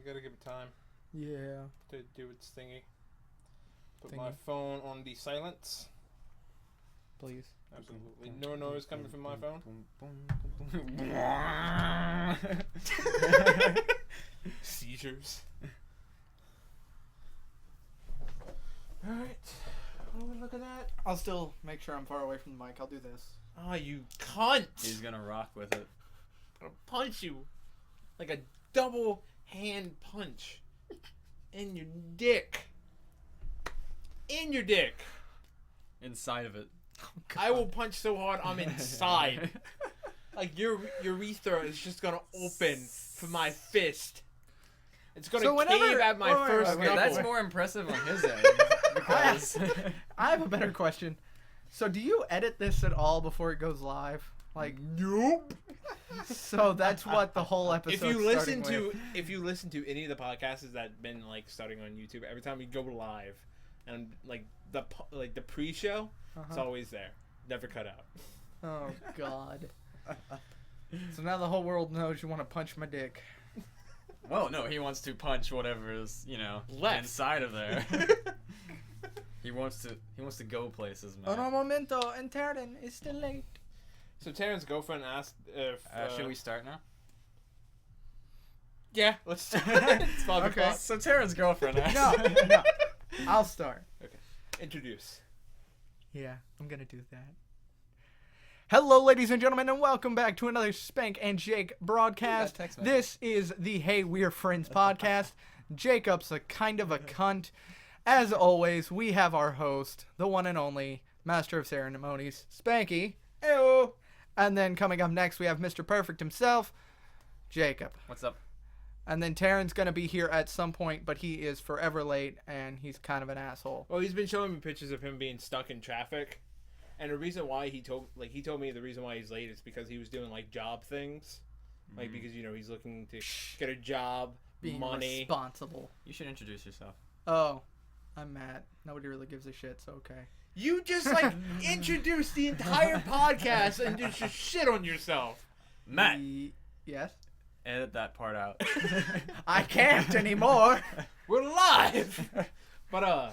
We gotta give it time. Yeah. To do its thingy. Put Thingy. my phone on the silence. Please. Absolutely no noise coming from my phone. Seizures. Alright. Oh, look at that. I'll still make sure I'm far away from the mic. I'll do this. Oh, you cunt. He's gonna rock with it. I'm gonna punch you. Like a double hand punch. In your dick. In your dick. Inside of it. I will punch so hard I'm inside. Like your urethra is just gonna open for my fist. It's gonna cave at my first Wait, knuckle. that's more impressive on his end. Because I have a better question. So do you edit this at all before it goes live? Like, nope. So that's what the whole episode. If you listen to any of the podcasts that been like starting on YouTube, every time we go live, and like the pre-show, it's always there, never cut out. Oh God. So now the whole world knows you want to punch my dick. well, no, he wants to punch whatever is Left. inside of there. He wants to go places, man. Un momento, and Taryn is still late. So Taryn's girlfriend asked if Should we start now? Yeah, let's start. It's 5 Okay. o'clock. So Taryn's girlfriend asked. No, I'll start. Okay. Introduce. Yeah, I'm gonna do that. Hello, ladies and gentlemen, and welcome back to another Spank and Jake broadcast. text message. This is the Hey We're Friends podcast. Jacob's a kind of a cunt. As always, we have our host, the one and only Master of Ceremonies, Spanky. Ew. And then coming up next, we have Mr. Perfect himself, Jacob. What's up? And then Taryn's gonna be here at some point, but he is forever late, and he's kind of an asshole. Well, he's been showing me pictures of him being stuck in traffic, and the reason why he told me the reason why he's late is because he was doing like job things, like because he's looking to get a job, Being money. responsible. You should introduce yourself. Oh, I'm Matt. Nobody really gives a shit, so okay. You just like introduced the entire podcast and just shit on yourself. Matt, Yes? edit that part out. I can't anymore. We're live. But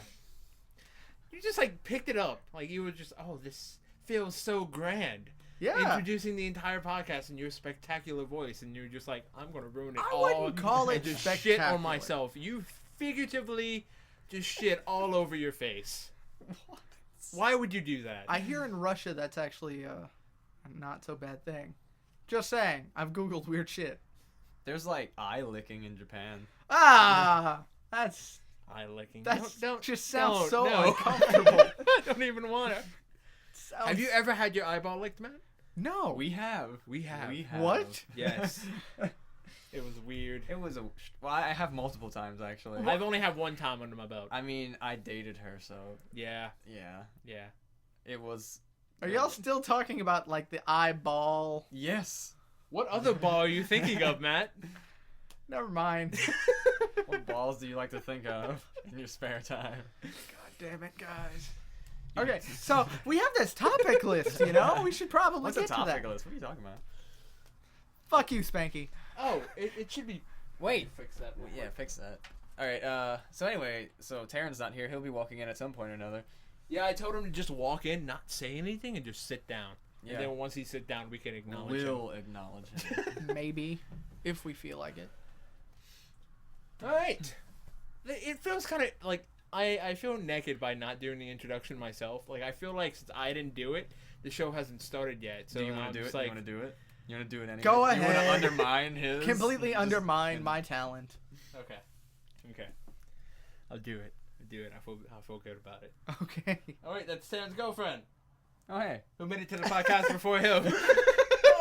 you just like picked it up. Like you were just, oh, this feels so grand. Yeah. Introducing the entire podcast in your spectacular voice, and you're just like, I'm gonna ruin it I all. wouldn't call it and just spectacular. shit on myself. You figuratively just shit all over your face. What? Why would you do that? I hear in Russia that's actually a not so bad thing. Just saying. I've Googled weird shit. There's like eye licking in Japan. Ah! That's Eye licking. That just sounds don't, so no. uncomfortable. I don't even want to. Have you ever had your eyeball licked, man? No. We have. We have. What? Yes. It was weird. It was well, I have multiple times actually. I've only had one time under my belt. I mean, I dated her, so Yeah. yeah. It was. Are y'all still talking about like the eyeball? Yes. What other ball are you thinking of, Matt? Never mind. What balls do you like to think of in your spare time? God damn it, guys. Okay, so we have this topic list, We should probably What's get the to topic that. list? What are you talking about? Fuck you, Spanky. Oh, it should be. Wait. Fix that. Well, yeah, fix that. All right. So anyway, so Taryn's not here. He'll be walking in at some point or another. Yeah, I told him to just walk in, not say anything, and just sit down. Yeah. And then once he sit down, we can acknowledge him. We'll acknowledge him. Maybe, if we feel like it. All right. It feels kind of like I feel naked by not doing the introduction myself. Like I feel like since I didn't do it, the show hasn't started yet. So do you want to do it? Like, You want to do it? You want to do it anyway? Go You want ahead. to undermine his? Completely Just- undermine my talent. Okay. I'll do it. I feel good about it. Okay. All right, that's Sam's girlfriend Oh hey. who made it to the podcast before him.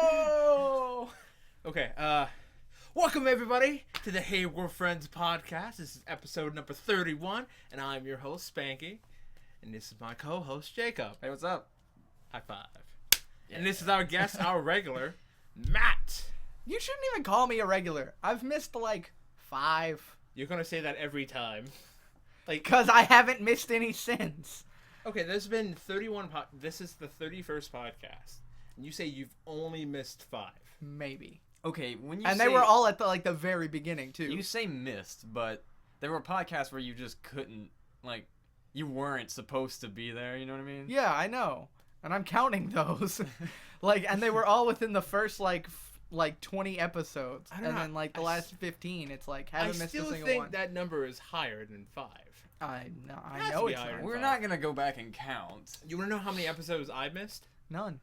Oh. Okay. Welcome everybody to the Hey We're Friends podcast. This is episode number 31, and I'm your host Spanky, and this is my co-host Jacob. Hey, what's up? High five. And this is our guest, our regular, Matt. You shouldn't even call me a regular. I've missed like 5. You're gonna say that every time. Like, Because I haven't missed any since. okay, there's been 31. This is the 31st podcast, and you say you've only missed 5. Maybe. Okay, when you And say, they were all at the very beginning too. you say missed, but there were podcasts where you just couldn't, like, you weren't supposed to be there. You know what I mean? Yeah, I know, and I'm counting those. And they were all within the first 20 episodes, I don't and know. then the last 15, it's I haven't missed a still single think one. that number is higher than 5. I know, It has I know to be it's higher not. than We're five. not gonna go back and count. You want to know how many episodes I missed? None.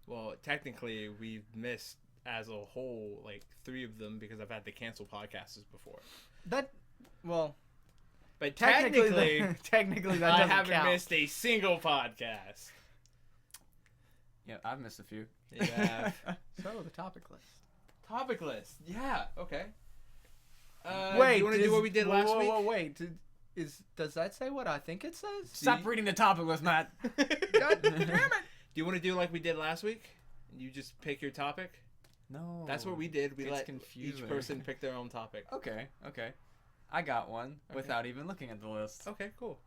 Well, technically, we've missed as a whole 3 of them because I've had to cancel podcasts before. But technically technically that I doesn't haven't count. missed a single podcast. Yeah, I've missed a few. Yeah. So the topic list. Topic list. Yeah. Okay. Wait, you want to do what we did last week? Wait. Does that say what I think it says? Stop reading the topic list, Matt. God damn it! Do you want to do like we did last week? You just pick your topic. No. That's what we did. We It's let confusing. each person pick their own topic. Okay. I got one Okay. without even looking at the list. Okay, cool.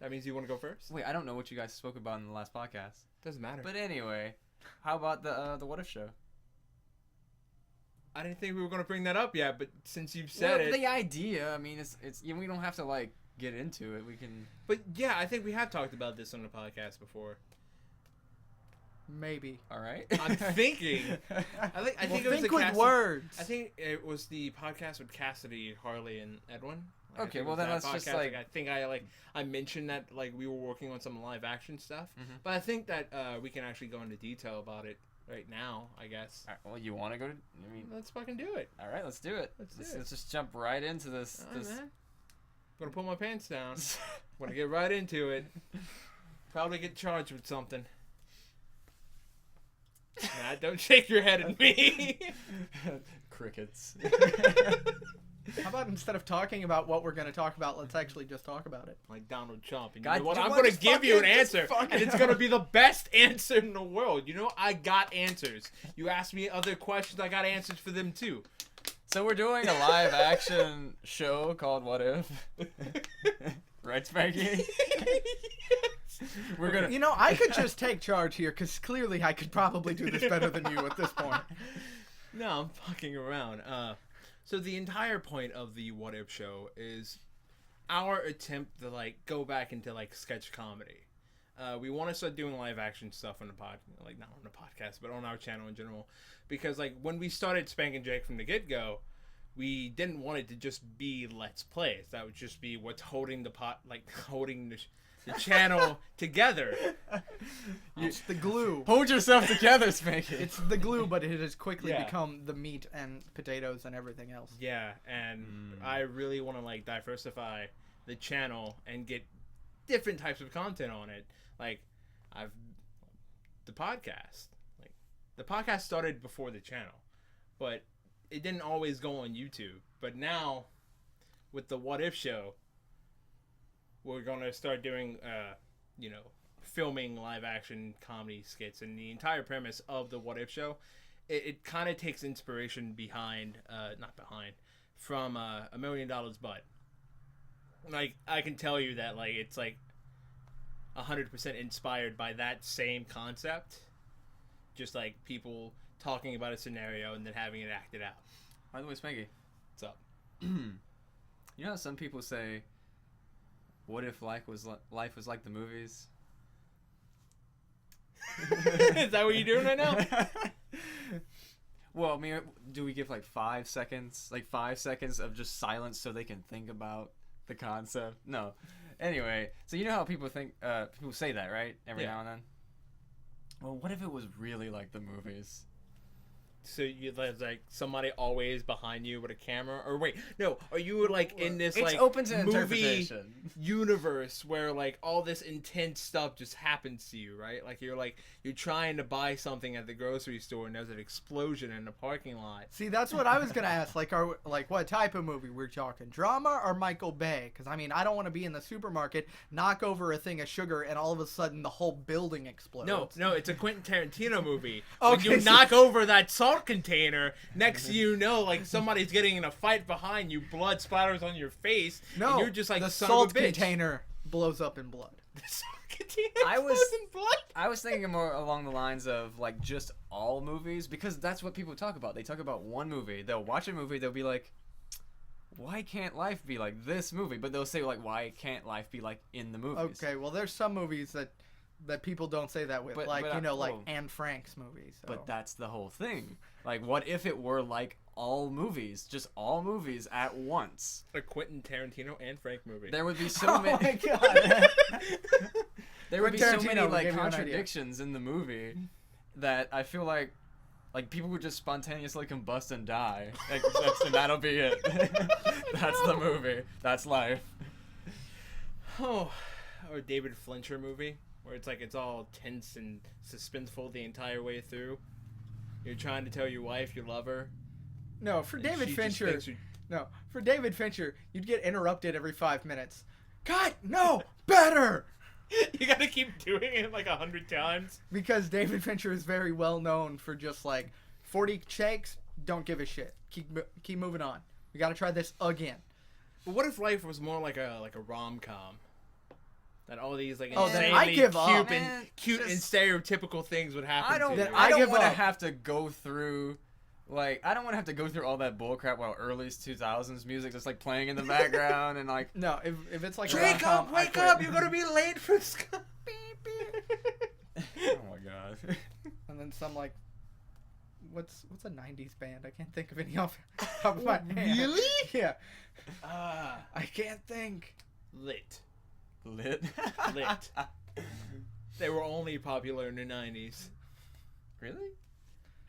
That means you want to go first. Wait, I don't know what you guys spoke about in the last podcast. Doesn't matter. But anyway, how about the What If show? I didn't think we were gonna bring that up yet, but since you've said it, The idea, I mean, it's we don't have to get into it. We can. but yeah, I think we have talked about this on the podcast before. Maybe. All right. I'm thinking. I think it was think the with words. I think it was the podcast with Cassidy, Harley, and Edwin. I Okay, think it well was then that let's just podcast. I think I mentioned that we were working on some live action stuff, Mhm. but I think that we can actually go into detail about it right now. I guess. All right, well, you want to go to? I mean, Let's fucking do it. all right, let's do it. Let's do it. Let's just jump right into this. All right, man. I'm gonna pull my pants down. I'm gonna get right into it. Probably get charged with something. Nah, don't shake your head at me. Crickets. How about instead of talking about what we're going to talk about, let's actually just talk about it. Like Donald Trump. And God, you know what? you I'm wanna going to give you an fucking- just answer, fucking- and it's going to be the best answer in the world. You know, I got answers. You asked me other questions, I got answers for them too. So we're doing a live action show called What If? Right, Spanky? We're gonna. You know, I could just take charge here because clearly I could probably do this better than you at this point. No, I'm fucking around. So the entire point of the What If show is our attempt to go back into sketch comedy. We want to start doing live action stuff on the not on the podcast, but on our channel in general, because when we started Spank and Jake from the get go, we didn't want it to just be Let's Plays. That would just be what's holding the holding the channel together. It's the glue. Hold yourself together, Spanky. It's the glue, but it has quickly Yeah. become the meat and potatoes and everything else. Yeah, and I really want to diversify the channel and get different types of content on it. The podcast started before the channel, but it didn't always go on YouTube. But now, with the What If show, we're gonna start doing, filming live action comedy skits, and the entire premise of the What If show, it kind of takes inspiration from $1 Million Butt. I can tell you that it's 100% inspired by that same concept, just people talking about a scenario and then having it acted out. By the way, Spanky, What's up? you know how some people say, "What if life was like the movies?" Is that what you're doing right now? Well, I mean, do we give 5 seconds, 5 seconds of just silence so they can think about the concept? No. Anyway, so you know how people say that, right? Every Yeah. now and then. Well, what if it was really like the movies? So there's somebody always behind you with a camera, or wait, no, are you in this It's open to movie interpretation. universe where all this intense stuff just happens to you, right? You're trying to buy something at the grocery store and there's an explosion in the parking lot. See, that's what I was gonna ask. What type of movie we're talking? Drama or Michael Bay? Because I don't want to be in the supermarket, knock over a thing of sugar, and all of a sudden the whole building explodes. No, it's a Quentin Tarantino movie. Okay, When you so- knock over that salt container, next thing you know, somebody's getting in a fight behind you, blood splatters on your face, No, and you're just the son salt of a bitch. container blows up in blood. I was thinking more along the lines of like just all movies, because that's what people talk about. They talk about one movie. They'll watch a movie. They'll be like, "Why can't life be like this movie?" But they'll say like, "Why can't life be like in the movies?" Okay, well, there's some movies that people don't say that with, But- like but I- like oh. Anne Frank's movies. So. But that's the whole thing. Like, what if it were like all movies, just all movies at once? A Quentin Tarantino and Frank movie. There would be so Oh many. my god! There would be so Tarantino many will like give you an idea. contradictions in the movie that I feel like people would just spontaneously combust and die. Like, and that'll be it. That's the movie. That's life. Oh, or David Fincher movie where it's all tense and suspenseful the entire way through. You're trying to tell your wife you love her. No, for and David she just Fincher. thinks you- No, for David Fincher, you'd get interrupted every 5 minutes. God, no, better. You gotta keep doing it like 100 times. Because David Fincher is very well known for just like 40 shakes, don't give a shit. Keep moving on. We got to try this again. But what if life was more like a rom-com? That all these like Oh, then insanely I give up. cute, Man, and, cute and just- stereotypical things would happen I don't. to you. I I don't give want to up. have to go through. Like, I don't want to have to go through all that bullcrap while early 2000s music just like playing in the background and like. No, if it's like a Wake rom-com, up! I Wake quit. up! You're gonna be late for school. Oh my god. And then some like, what's a 90s band? I can't think of any off the top of my head. Really? Yeah. Ah, I can't think. lit. Lit. Lit. They were only popular in the 90s. Really?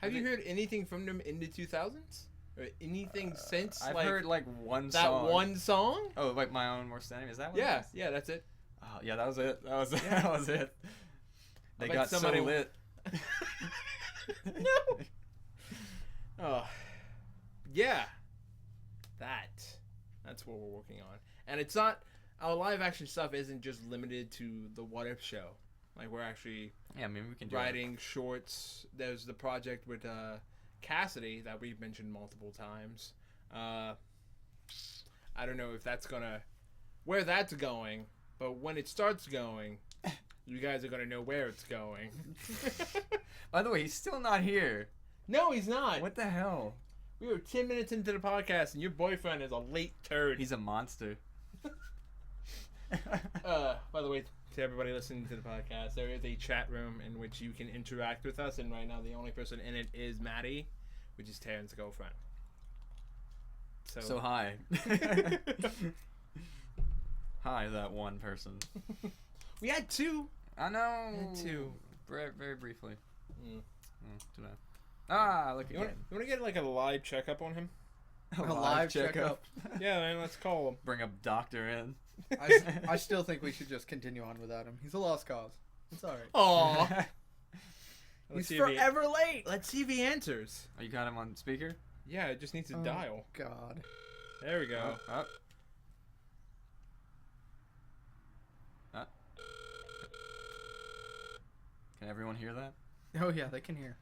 Have you heard anything from them in the 2000s? Or anything since? I've like, heard like one that song. one song? Oh, like My Own Worst Enemy. Is that what? it Yeah, is? yeah, that's it. Oh, yeah, that was it. That was Yeah. that was it. They bet got somebody- so lit. No. Oh, yeah. That's what we're working on, and it's not our live action stuff. Isn't just limited to the What If show. Like we're actually Yeah, I mean we can do writing shorts. There's the project with Cassidy that we've mentioned multiple times. I don't know if that's where that's going, but when it starts going, you guys are gonna know where it's going. By the way, he's still not here. No, he's not. What the hell? We were 10 minutes into the podcast, and your boyfriend is a late turd. He's a monster. By the way, to everybody listening to the podcast, there is a chat room in which you can interact with us, and right now the only person in it is Maddie, which is Taryn's girlfriend. So hi. Hi, that one person. We had two. I know. Me too. Very, very briefly. Mm. Too bad. Ah, look You again. want to get like a live checkup on him? A live checkup. Yeah, man, let's call him. Bring a doctor in. I still think we should just continue on without him. He's a lost cause. It's all right. Aw. He's forever late. Let's see if he answers. Oh, you got him on speaker? Yeah, it just needs to Oh, dial. God. There we go. Oh. Can everyone hear that? Oh yeah, they can hear.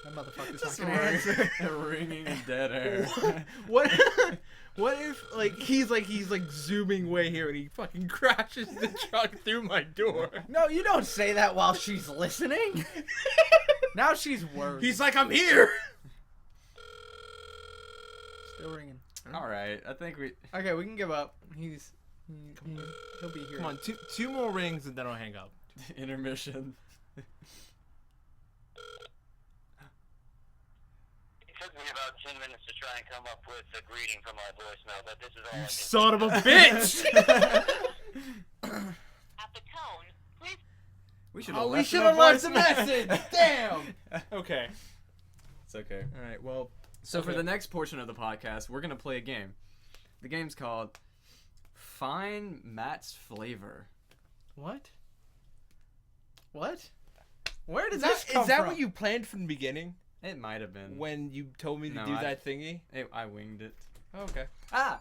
That motherfucker's not gonna answer. Ringing in dead air. What? What if he's zooming way here and he fucking crashes the truck through my door? No, you don't say that while she's listening. Now she's worried. He's like, I'm here. Still ringing. All right, I think we. Okay, we can give up. He'll be here. Come on, two more rings and then I'll hang up. Intermission. It took me about 10 minutes to try and come up with a greeting for my voicemail, but this is all I can Son of a bitch! At the tone, please. We should Oh, we should have left a message. Damn. Okay. It's okay. All right. Well. So for Okay. the next portion of the podcast, we're gonna play a game. The game's called Find Matt's Flavor. What? What? Where did Is this that, come is that from? what you planned from the beginning It might have been. when you told me to No, do I- that thingy? I winged it. Oh, okay. Ah.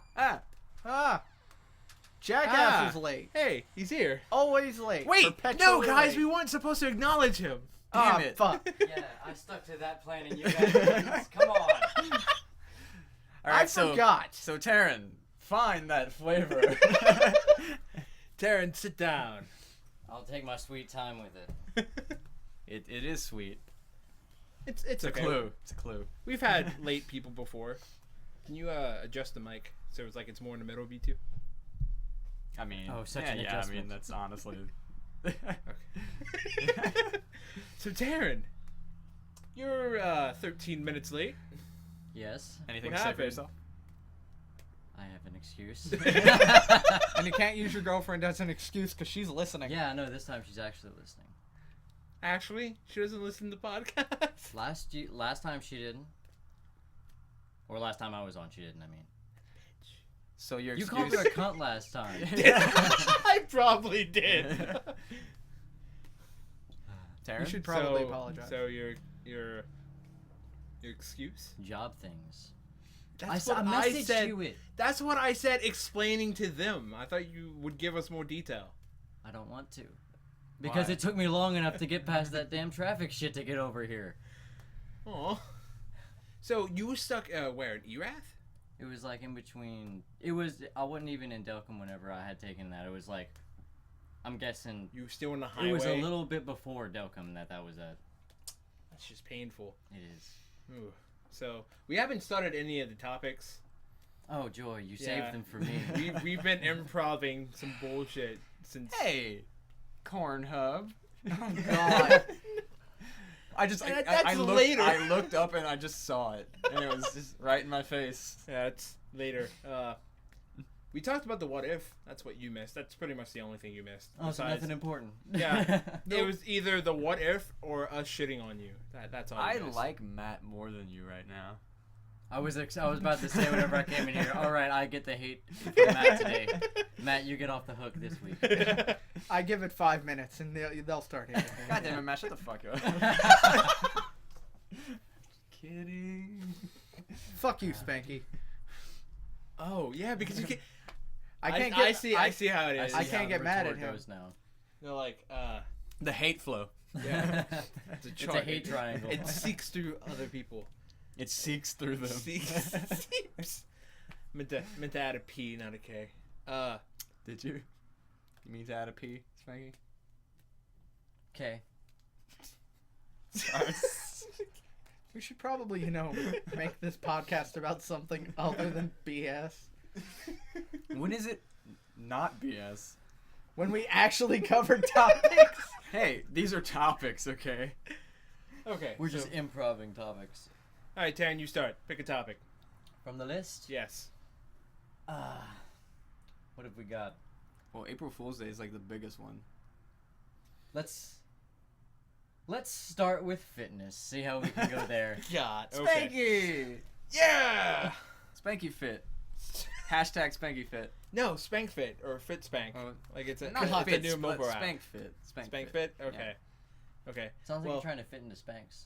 Jackass is late. Hey, he's here. Always late. Wait, no, Perpetually guys, late. we weren't supposed to acknowledge him. Damn it. Fuck. Yeah, I stuck to that plan and you guys didn't. Come on. All right, I forgot. So Taryn, find that flavor. Taryn, sit down. I'll take my sweet time with it. It is sweet. It's It's a okay. clue. It's a clue. We've had late people before. Can you adjust the mic so it's like it's more in the middle of B2? I mean, Oh, such yeah, an yeah. I adjustment. mean, that's honestly. So Taryn, you're 13 minutes late. Yes, Anything What to say for happened? yourself? I have an excuse. And you can't use your girlfriend as an excuse because she's listening. Yeah, no, this time she's actually listening. Actually, she doesn't listen to podcasts. Last time she didn't. Or last time I was on, she didn't, I mean. So your You excuse. called her a cunt last time. I probably did. Taryn? You should probably so, apologize. So your excuse? Job things. That's I what I messaged said. you it. That's what I said. Explaining to them. I thought you would give us more detail. I don't want to. Because Why? it took me long enough to get past that damn traffic shit to get over here. Oh. So you were stuck where in Erath? It was like in between. I wasn't even in Delcom whenever I had taken that. It was like, I'm guessing. You were still on the highway. It was a little bit before Delcom that was at. That's just painful. It is. Ooh. So we haven't started any of the topics. Oh, Joy, you Yeah. saved them for me. We've been improving some bullshit since. Hey, Corn Hub. Oh, God. I just That's I looked, later. I looked up and I just saw it, and it was just right in my face. Yeah, it's later. We talked about the what if. That's what you missed. That's pretty much the only thing you missed. Oh, so Besides- nothing important. Yeah. It was either the what if or us shitting on you. That's all. I you missed. like Matt more than you right now. I was about to say whenever I came in here. All right, I get the hate from Matt today. Matt, you get off the hook this week. I give it 5 minutes and they'll start hitting. God damn it, Matt, shut the fuck up. Kidding. Fuck you, Spanky. Oh yeah, because you can. I can't I get. see. I see how it is. I see can't how get the mad at retort him. goes now. They're like, The hate flow. yeah. It's a It's a chart. hate triangle. It seeks through other people. It seeks through them. Seeks. meant to add a P, not a K. Did you? You mean to add a P, Spanky? Okay. Sorry. We should probably, make this podcast about something other than BS. When is it not BS? When we actually cover topics. Hey, these are topics, okay? Okay. We're so- just improving topics. All right, Taryn, you start. Pick a topic. From the list? Yes. What have we got? Well, April Fool's Day is like the biggest one. Let's start with fitness. See how we can go there. God. Spanky! Yeah. Spanky Fit. Hashtag Spanky Fit. No, Spank Fit or Fit Spank. Oh, Like it's a, not it's a Fit, new but mobile app. Spank Fit. Spank Fit. Okay. Okay. Sounds like Well- you're trying to fit into Spanx.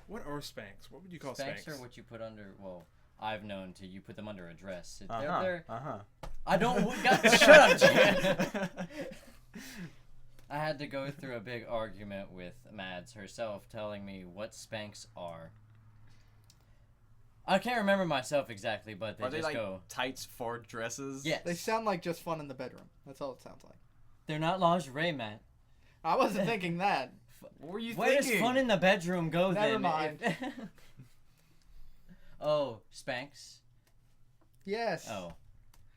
What are Spanks? What would you call Spanx Spanks? are what you put under. Well, I've known to you put them under a dress. Uh-huh. They're, Uh-huh. I don't. Shut up, Jan. I had to go through a big argument with Mads herself, telling me what Spanx are. I can't remember myself exactly, but they Are they just like go. tights for dresses? Yes. They sound like just fun in the bedroom. That's all it sounds like. They're not lingerie, Matt. I wasn't thinking that. What were you Where thinking? does fun in the bedroom go Never then? mind. Oh, Spanx. Yes. Oh,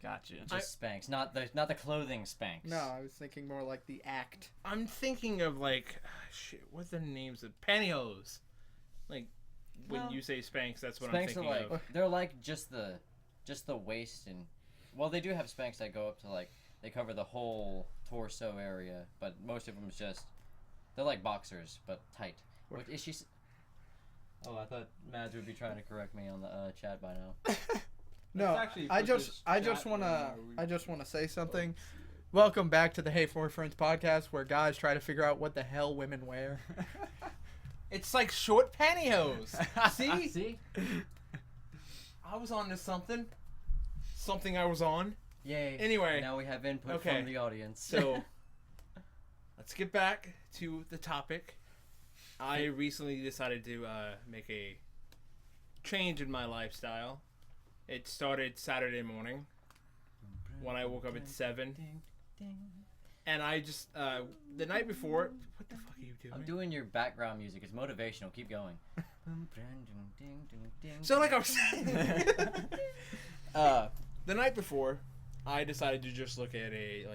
Gotcha. just Spanx, not the clothing Spanx. No, I was thinking more like the act. I'm thinking of like, shit. What's the names of pantyhose? Like when No. you say Spanks, that's what I'm Spanx are thinking like of. they're like just the waist and well they do have Spanx that go up to like they cover the whole torso area, but most of them is just they're like boxers but tight. What is she? Oh, I thought Mads would be trying to correct me on the chat by now. No, actually I put just this I just chat wanna in I just wanna say something. Welcome back to the Hey Four Friends podcast, where guys try to figure out what the hell women wear. It's like short pantyhose. See? See? I was on to something. Something I was on. Yay! Anyway. now we have input Okay. from the audience. So, let's get back to the topic. I recently decided to make a change in my lifestyle. It started Saturday morning when I woke up at 7. And I just, the night before, what the fuck are you doing? I'm doing your background music. It's motivational. Keep going. So like I was saying, the night before, I decided to just look at a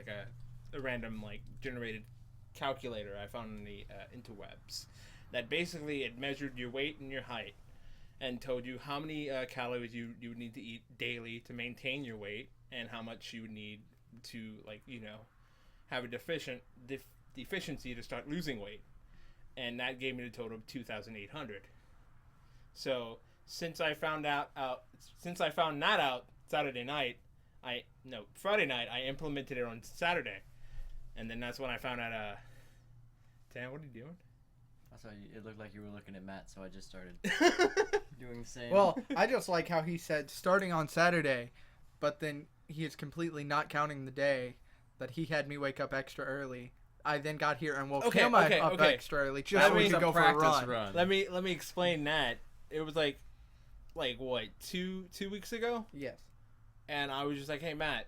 random like generated calculator I found on the interwebs that basically it measured your weight and your height and told you how many calories you would need to eat daily to maintain your weight and how much you would need to have a deficiency to start losing weight, and that gave me the total of 2,800. So since I found that out Friday night, I implemented it on Saturday, and then that's when I found out. Dan, what are you doing? I saw you. It looked like you were looking at Matt, so I just started doing the same. Well, I just like how he said starting on Saturday, but then he is completely not counting the day that he had me wake up extra early. I then got here and woke him up extra early just so we could go for a run. Let me explain that. It was like what, 2 weeks ago? Yes. And I was just like, hey Matt,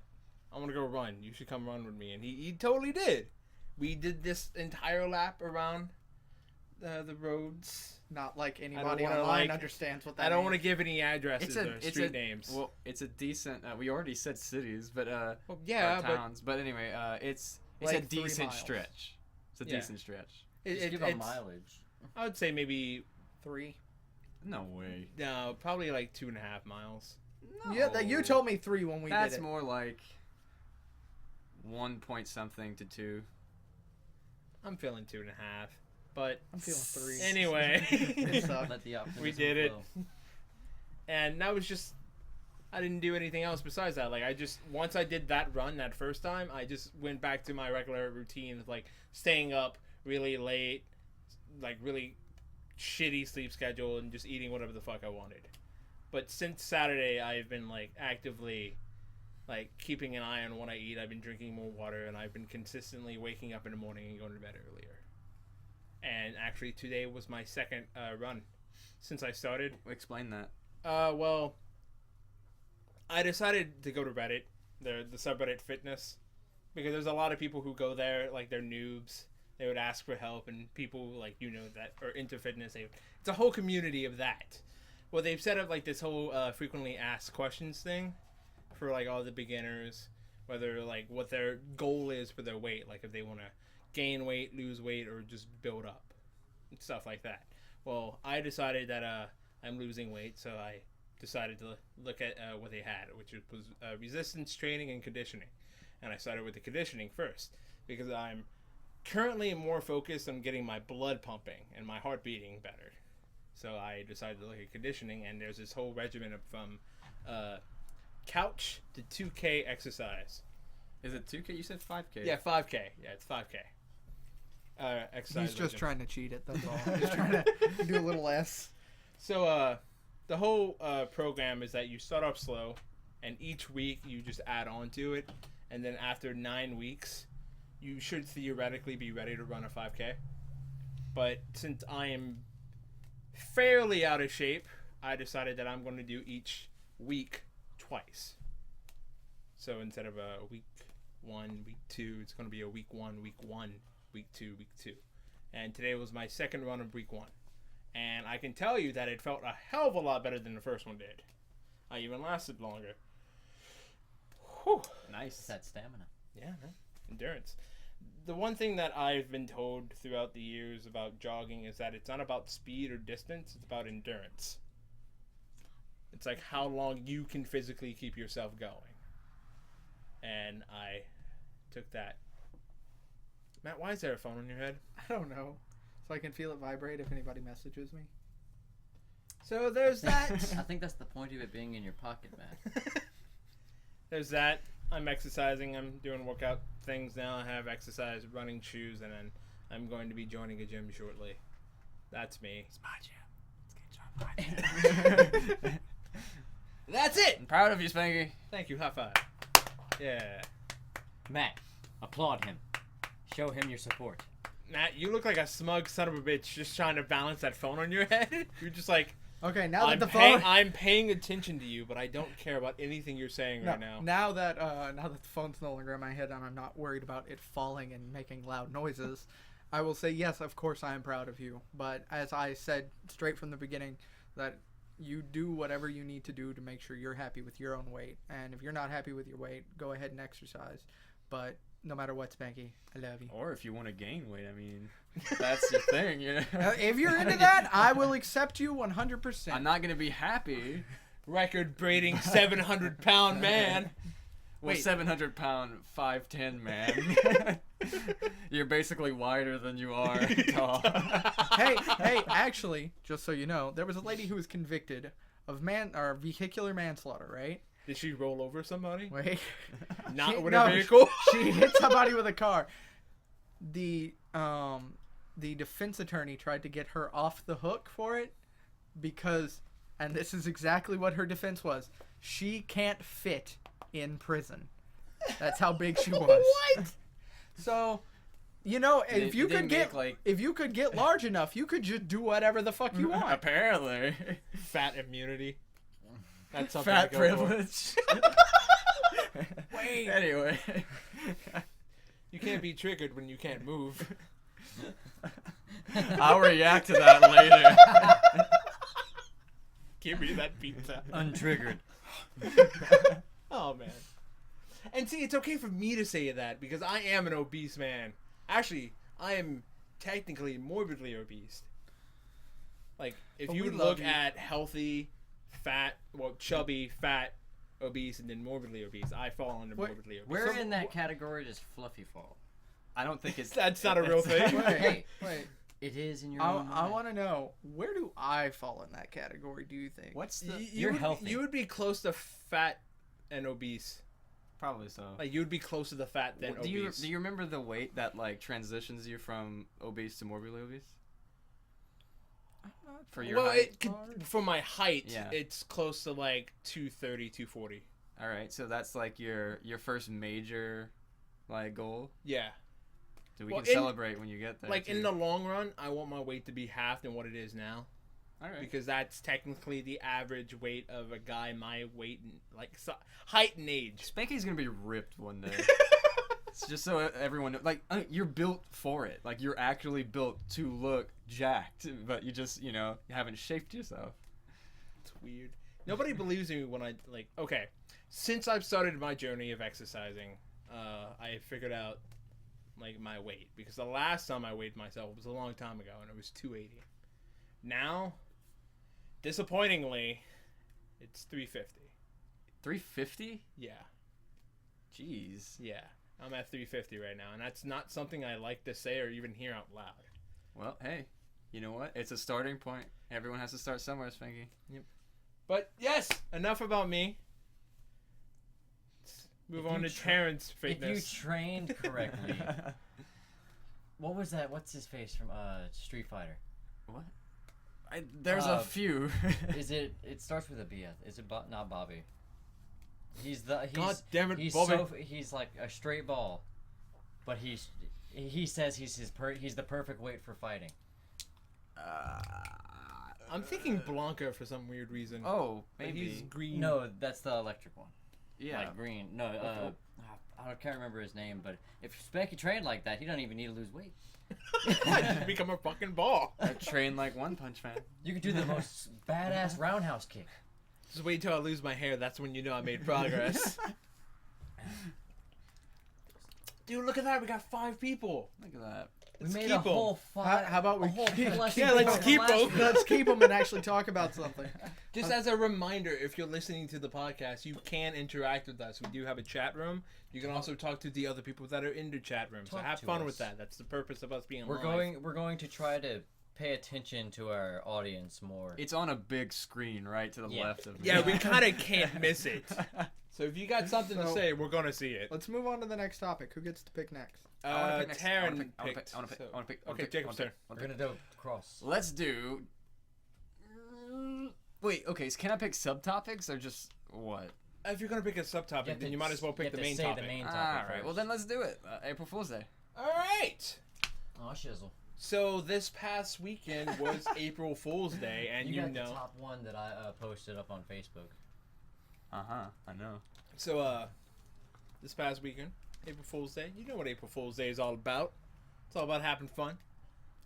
I want to go run. You should come run with me. And he totally did. We did this entire lap around the roads. Not like anybody online understands what that I don't means. want to give any addresses or street names. Well, it's a decent. We already said cities, but or towns. But anyway, it's like a decent 3 miles. stretch. It's a decent stretch. Just give a mileage. I would say maybe 3. No way. No, probably like 2.5 miles. No. Yeah, you told me 3 when we did it. That's more like 1 point something to 2. I'm feeling 2.5, but I'm feeling 3. anyway, It sucked. Let the optimism we did it, flow. and that was just. I didn't do anything else besides that. Like once I did that run that first time, I just went back to my regular routine of like staying up really late, like really shitty sleep schedule, and just eating whatever the fuck I wanted. But since Saturday, I've been like actively like keeping an eye on what I eat. I've been drinking more water, and I've been consistently waking up in the morning and going to bed earlier. And actually today was my second run since I started. Explain that. Well, I decided to go to Reddit, the subreddit fitness, because there's a lot of people who go there like they're noobs. They would ask for help, and people like that are into fitness. It's a whole community of that. Well, they've set up like this whole frequently asked questions thing for like all the beginners, whether like what their goal is for their weight, like if they want to gain weight, lose weight, or just build up, and stuff like that. Well, I decided that I'm losing weight, so I decided to look at what they had, which was resistance training and conditioning. And I started with the conditioning first because I'm currently more focused on getting my blood pumping and my heart beating better. So I decided to look at conditioning, and there's this whole regimen from couch to 2K exercise. Is it 2K? You said 5K. Yeah, 5K. Yeah, it's 5K. Exercise. He's just regimen. trying to cheat it, that's all. He's trying to do a little less. So the whole program is that you start off slow, and each week you just add on to it, and then after 9 weeks, you should theoretically be ready to run a 5K. But since I am fairly out of shape, I decided that I'm going to do each week twice. So instead of a week 1, week 2, it's going to be a week 1, week 1, week 2, week 2. And today was my second run of week 1. And I can tell you that it felt a hell of a lot better than the first one did. I even lasted longer. Whew. Nice. It's that stamina. Yeah, man. Endurance. The one thing that I've been told throughout the years about jogging is that it's not about speed or distance, it's about endurance. It's like how long you can physically keep yourself going. And I took that. Matt, why is there a phone on your head? I don't know. So I can feel it vibrate if anybody messages me. So there's that. I think that's the point of it being in your pocket, Matt. There's that. I'm exercising. I'm doing workout things now. I have exercise running shoes, and then I'm going to be joining a gym shortly. That's me. It's my gym. Let's get your my That's it. I'm proud of you, Spanky. Thank you. High five. Yeah. Matt, applaud him. Show him your support. Matt, you look like a smug son of a bitch just trying to balance that phone on your head. You're just like, Okay, now that I'm, the phone. I'm paying attention to you, but I don't care about anything you're saying No, right now. now that the phone's no longer in my head and I'm not worried about it falling and making loud noises, I will say yes, of course I am proud of you. But as I said straight from the beginning, that you do whatever you need to do to make sure you're happy with your own weight. And if you're not happy with your weight, go ahead and exercise. But no matter what, Spanky, I love you. Or if you want to gain weight, I mean, that's your thing, you know. If you're into that, I will accept you 100%. I'm not gonna be happy. Record braiding 700-pound man. Well, Wait. 700-pound, 5'10" man. You're basically wider than you are tall. hey, actually, just so you know, there was a lady who was convicted of vehicular manslaughter, right? Did she roll over somebody? Wait. Not She- with no, a vehicle? She hit somebody with a car. The defense attorney tried to get her off the hook for it because, and this is exactly what her defense was, she can't fit in prison. That's how big she was. What? So, you know, They- if you they could get make, like- if you could get large enough, you could just do whatever the fuck you want. Apparently. Fat immunity. That's something Fat to go for. privilege. Wait. Anyway. You can't be triggered when you can't move. I'll react to that later. Give me that pizza. Untriggered. Oh, man. And see, it's okay for me to say that because I am an obese man. Actually, I am technically morbidly obese. Like, if But you we would love look you. at healthy, fat, chubby, fat, obese, and then morbidly obese, I fall under What- morbidly obese. Where in that category does Fluffy fall? I don't think it's. That's not a real thing. Wait, Hey. wait. It is in your own I mind. want to know, where do I fall in that category, do you think? What's the? You're healthy. You would be close to fat and obese. Probably so. Like, you would be close to the fat than do you obese. do you remember the weight that like transitions you from obese to morbidly obese? For your well, height. for my height, Yeah. it's close to like 230, 240. All right, so that's like your first major, like goal. Yeah. So we Well, can in- celebrate when you get there. Like, too. in the long run, I want my weight to be half than what it is now. All right. Because that's technically the average weight of a guy my weight and, like, height and age. Spanky's gonna be ripped one day. It's just so everyone knows. Like, you're built for it. Like, you're actually built to look jacked, but you just, you haven't shaped yourself. It's weird. Nobody believes me when I, like, okay. Since I've started my journey of exercising, I figured out, like, my weight. Because the last time I weighed myself was a long time ago, and it was 280. Now, disappointingly, it's 350. 350? Yeah. Jeez. Yeah. I'm at 350 right now, and that's not something I like to say or even hear out loud. Well, hey, you know what? It's a starting point. Everyone has to start somewhere, Spanky. But yes, enough about me. Let's move If on you to Terrence's If you fitness. trained correctly, what was that? What's his face from Street Fighter? What? There's a Uh, few. Is it? It starts with a B. Is it not Bobby? He's God damn it, he's Bobby. he's like a straight ball, but he says he's the perfect weight for fighting. I'm thinking Blanca for some weird reason. Oh, But maybe. he's green. No, that's the electric one. Yeah. Like green. No, I can't remember his name, but if Spanky trained like that, he don't even need to lose weight. Just become a fucking ball. I train like One Punch Man. You could do the most badass roundhouse kick. Just wait till I lose my hair. That's when you know I made progress. Dude, look at that. We got 5 people. Look at that. We Let's made keep a 'em. whole five. How about we a whole keep- plus Yeah, let's from keep last 'em. week. Let's keep them and actually talk about something. Just as a reminder, if you're listening to the podcast, you can interact with us. We do have a chat room. You can also talk to the other people that are in the chat room. So Talk have to fun us. with that. That's the purpose of us being We're live. going to try to pay attention to our audience more. It's on a big screen right to the Yeah. left of me. Yeah, we kind of can't miss it. So if you got something to So- say, we're going to see it. Let's move on to the next topic. Who gets to pick next? I wanna pick next. I wanna Taryn pick- I wanna picked. pick- I wanna pick- so- I wanna pick- I wanna Okay, pick- Jacob's I wanna turn. We're gonna do cross. Let's do. Wait, okay, so can I pick subtopics or just what? If you're going to pick a You subtopic, have then to you might as well you pick have the to main say topic. the main All topic right, well first. then let's do it. April Fool's Day. All right. Oh, shizzle. So this past weekend was April Fool's Day, and You got know. the top one that I posted up on Facebook. I know. So this past weekend, April Fool's Day. You know what April Fool's Day is all about. It's all about having fun,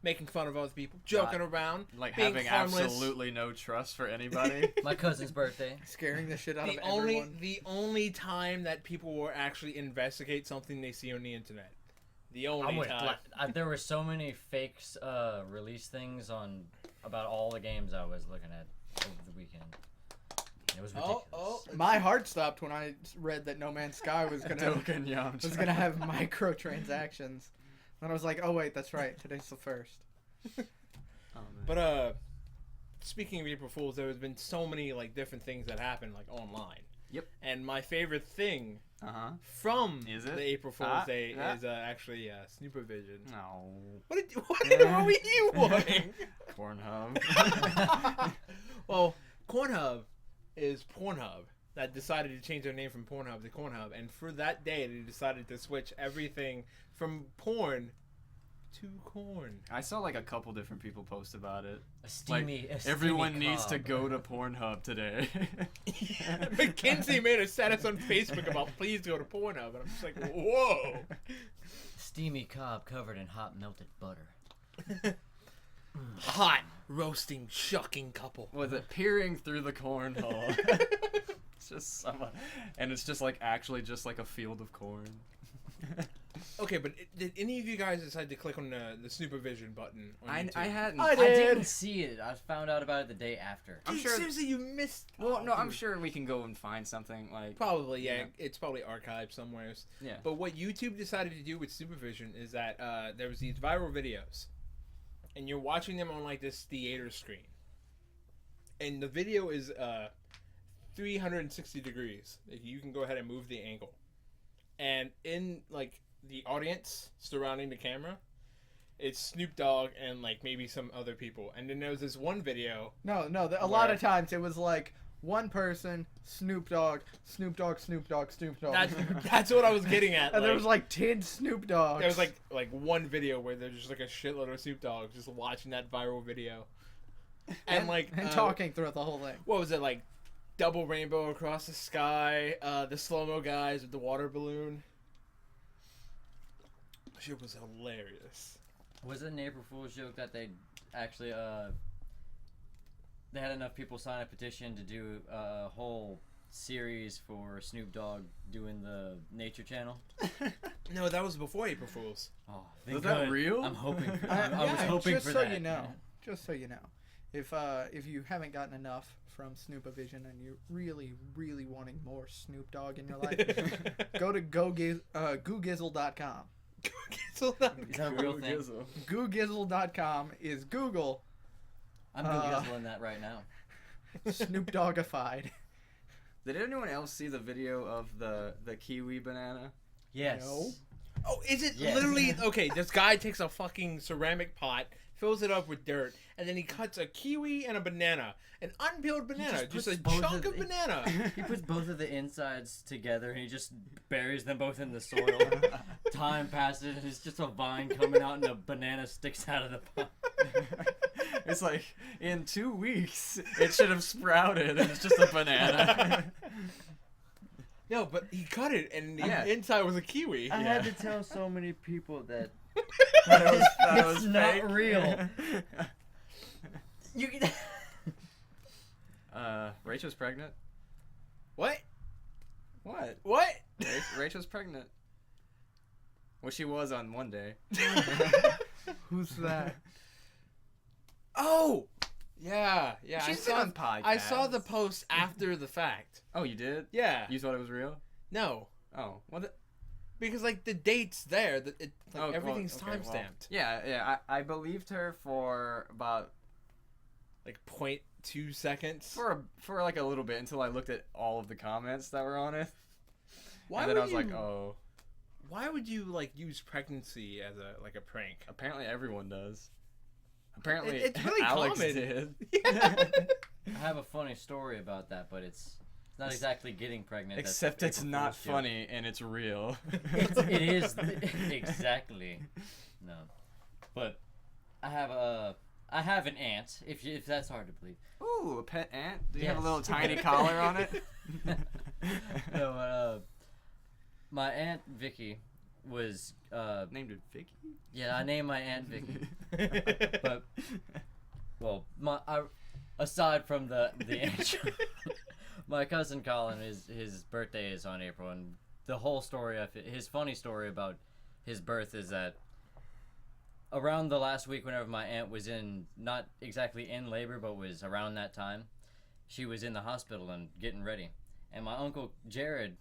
making fun of other people, joking around, Like being having harmless. absolutely no trust for anybody. My cousin's birthday. Scaring the shit out of The everyone. only time that people will actually investigate something they see on the internet. The I only would time. there were so many fakes release things on about all the games I was looking at over the weekend. It was ridiculous. My heart stopped when I read that No Man's Sky was gonna Token Yamcha. was gonna have microtransactions. And I was like, oh wait, that's right. Today's the 1st. Oh, man. But speaking of April Fools, there has been so many like different things that happen like online. Yep. And my favorite thing from Is it? the April Fool's Day yeah. is actually Snoopervision. No. What were you wanting? Pornhub. Well, Cornhub is Pornhub that decided to change their name from Pornhub to Cornhub, and for that day they decided to switch everything from porn to corn. I saw like a couple different people post about it. A steamy Everyone needs to cob. go to Pornhub today. McKinsey made a status on Facebook about please go to Pornhub, and I'm just like, whoa. Steamy cob covered in hot melted butter. Hot, roasting, shucking couple. With it peering through the cornhole. It's just someone, and it's just like actually just like a field of corn. Okay, but did any of you guys decide to click on the Snoopervision button on YouTube? I hadn't. I I did. didn't see it. I found out about it the day after. I'm Dude, sure- seriously, you missed. Well, no, I'm dude. sure we can go and find something like. Probably, yeah. Yeah. It's probably archived somewhere. Yeah. But what YouTube decided to do with Supervision is that there was these viral videos, and you're watching them on like this theater screen, and the video is 360 degrees. Like, you can go ahead and move the angle, and in like the audience surrounding the camera, it's Snoop Dogg and like maybe some other people. And then there was this one video. No, a lot of times it was like one person, Snoop Dogg, Snoop Dogg, Snoop Dogg, Snoop Dogg. That's what I was getting at. And there was like 10 Snoop Dogs. There was like one video where there's just like a shitload of Snoop Dogs just watching that viral video, and like talking throughout the whole thing. What was it, like double rainbow across the sky? The slow mo guys with the water balloon. Shit was hilarious. Was it an April Fool's joke that they actually they had enough people sign a petition to do a whole series for Snoop Dogg doing the Nature Channel? No, that was before April Fools. Oh, Was that good. real? I'm hoping. For, Yeah, I was hoping just for so that. you know, just so you know, if you haven't gotten enough from Snoopavision and you're really wanting more Snoop Dogg in your life, go to googizzle.com. Is that a real thing? Googizzle.com is Google I'm googling that right now. Snoop Doggified. Did anyone else see the video of the kiwi banana? Yes. No. Oh, is it Yes. literally okay? This guy takes a fucking ceramic pot, fills it up with dirt, and then he cuts a kiwi and a banana, an unpeeled banana, just a puts both chunk of of the- banana. He puts both of the insides together and he just buries them both in the soil. Time passes and it's just a vine coming out and a banana sticks out of the pot. It's like in 2 weeks it should have sprouted and it's just a banana. No, but he cut it, and the Yeah. inside was a kiwi. I had to tell so many people that That it's was not fake. real. You can. Rachel's pregnant. What? What? What? Rachel's pregnant. Well, she was on one day. Who's that? Oh, yeah. She's been on podcasts. I saw the post after the fact. Oh, you did? Yeah. You thought it was real? No, Oh, what? because like the date's there. Oh, Everything's well, okay, timestamped. Yeah. I believed her for about Like 0.2 seconds. for like a little bit until I looked at all of the comments that were on it. Why And then would I was you? like, oh, Why would you like use pregnancy as a prank? apparently everyone does. Apparently, It's really Alex common. did. I have a funny story about that, but it's not exactly getting pregnant. that's Except it's April not Fool's joke. funny and it's real. It is exactly. No, but I have an aunt. If that's hard to believe. Ooh, a pet ant? Do you have a Yes. little tiny collar on it? No, my aunt Vicky was Named it Vicky? yeah, I named my aunt Vicky. But well, aside from the aunt, my cousin Colin, his birthday is on April, and the whole story of his funny story about his birth is that around the last week, whenever my aunt was not exactly in labor, but was around that time, she was in the hospital and getting ready. And my uncle Jared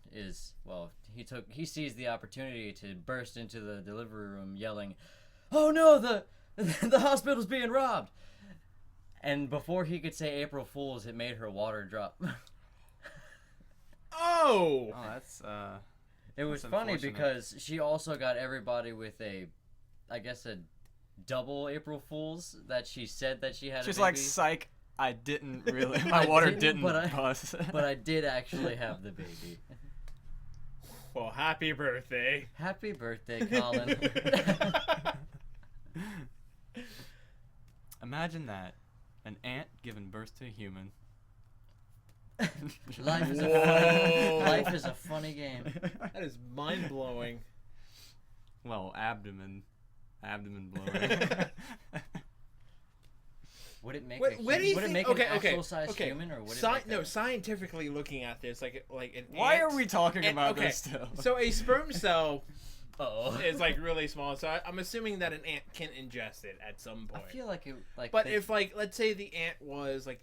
he sees the opportunity to burst into the delivery room yelling, "Oh no, the hospital's being robbed!" And before he could say April Fools, it made her water drop. Oh! Oh, that's, It was That's funny unfortunate. because she also got everybody with a double April Fools that she said that she had she's a like, baby. psych, I didn't really, I my water didn't, didn't but bust. But I did actually have the baby. Well, happy birthday. Happy birthday, Colin. Imagine that. An ant giving birth to a human. Life is a Whoa. life is a funny game. That is mind blowing. Well, abdomen blowing. Would it make Where do you would it think? make Okay, an okay, actual size okay. human, or would it make No, a- scientifically looking at this, like an Why ant, are we talking and- about okay, this still? So a sperm cell Uh-oh. is like really small. So I'm assuming that an ant can ingest it at some I point. feel like it like. But they- if like let's say the ant was like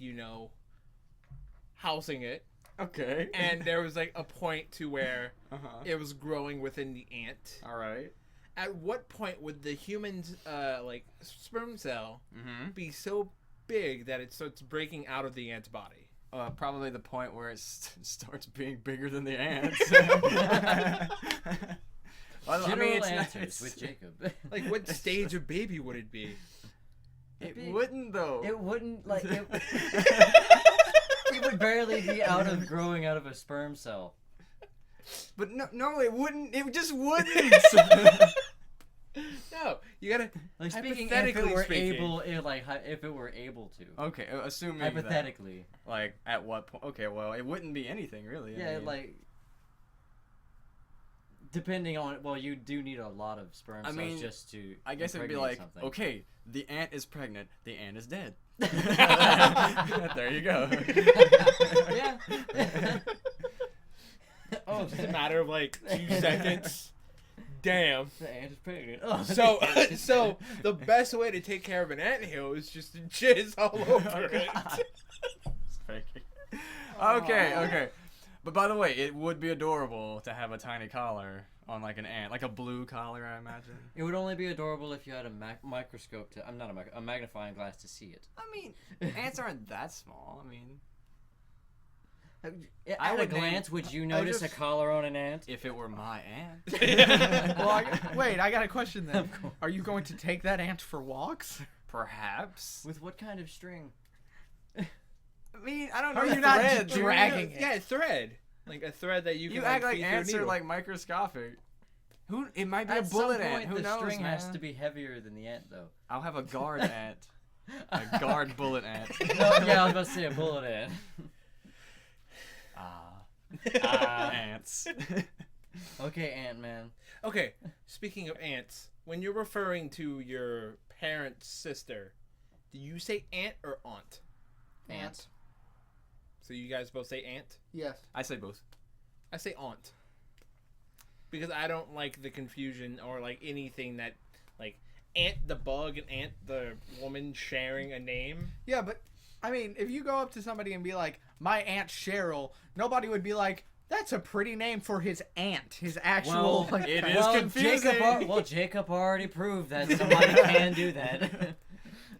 housing it, Okay. and there was like a point to where uh-huh. it was growing within the ant. All right. At what point would the human's like sperm cell Mm-hmm. be so big that it starts breaking out of the ant's body? Probably the point where it starts being bigger than the ants. Well, General it's answers with Jacob. Like what stage of baby would it be? It wouldn't though. It wouldn't like it. It would barely be growing out of a sperm cell. But no, it wouldn't. It just wouldn't. No, you gotta. Like speaking, if Hypothetically it were speaking. able, if it were able to, Okay, assuming hypothetically, that, like at what point? Okay, well, it wouldn't be anything really. I yeah, mean, like depending on well, you do need a lot of sperm cells mean, just to. I guess it'd be impregnate like, something. okay, the ant is pregnant. The ant is dead. There you go. Yeah. Oh, It's a matter of like 2 seconds. Damn. the ant is pregnant. Oh, So, the ant is so pregnant. the best way to take care of an anthill is just to jizz all over it. Okay. But by the way, it would be adorable to have a tiny collar on like an ant, like a blue collar, I imagine. It would only be adorable if you had a microscope to. I'm not a magnifying glass to see it. I mean, ants aren't that small. I mean, At I a would name- glance, would you notice just- a collar on an ant? if it were my ant. Well, wait, I got a question then. Are you going to take that ant for walks? Perhaps. With what kind of string? I mean, I don't know. Are the you not thread, just dude. dragging it? Yeah, thread. Like a thread that you You can act like feed through a ants are needle. like microscopic. Who? It might be At a bullet some point, ant. Who the knows, string man? has to be heavier than the ant, though. I'll have a guard ant. A guard bullet ant. No, yeah, I was about to say a bullet ant. Ants. Okay, Ant-Man. Okay, speaking of ants, when you're referring to your parent's sister, do you say aunt or aunt? Ant. So you guys both say aunt? Yes. I say both. I say aunt. Because I don't like the confusion or like anything that like Aunt the bug and Aunt the woman sharing a name. Yeah, but I mean, if you go up to somebody and be like, "My Aunt Cheryl," nobody would be like, "That's a pretty name for his aunt." His actual. Well, like, it is well, confusing. Jacob already proved that somebody can do that.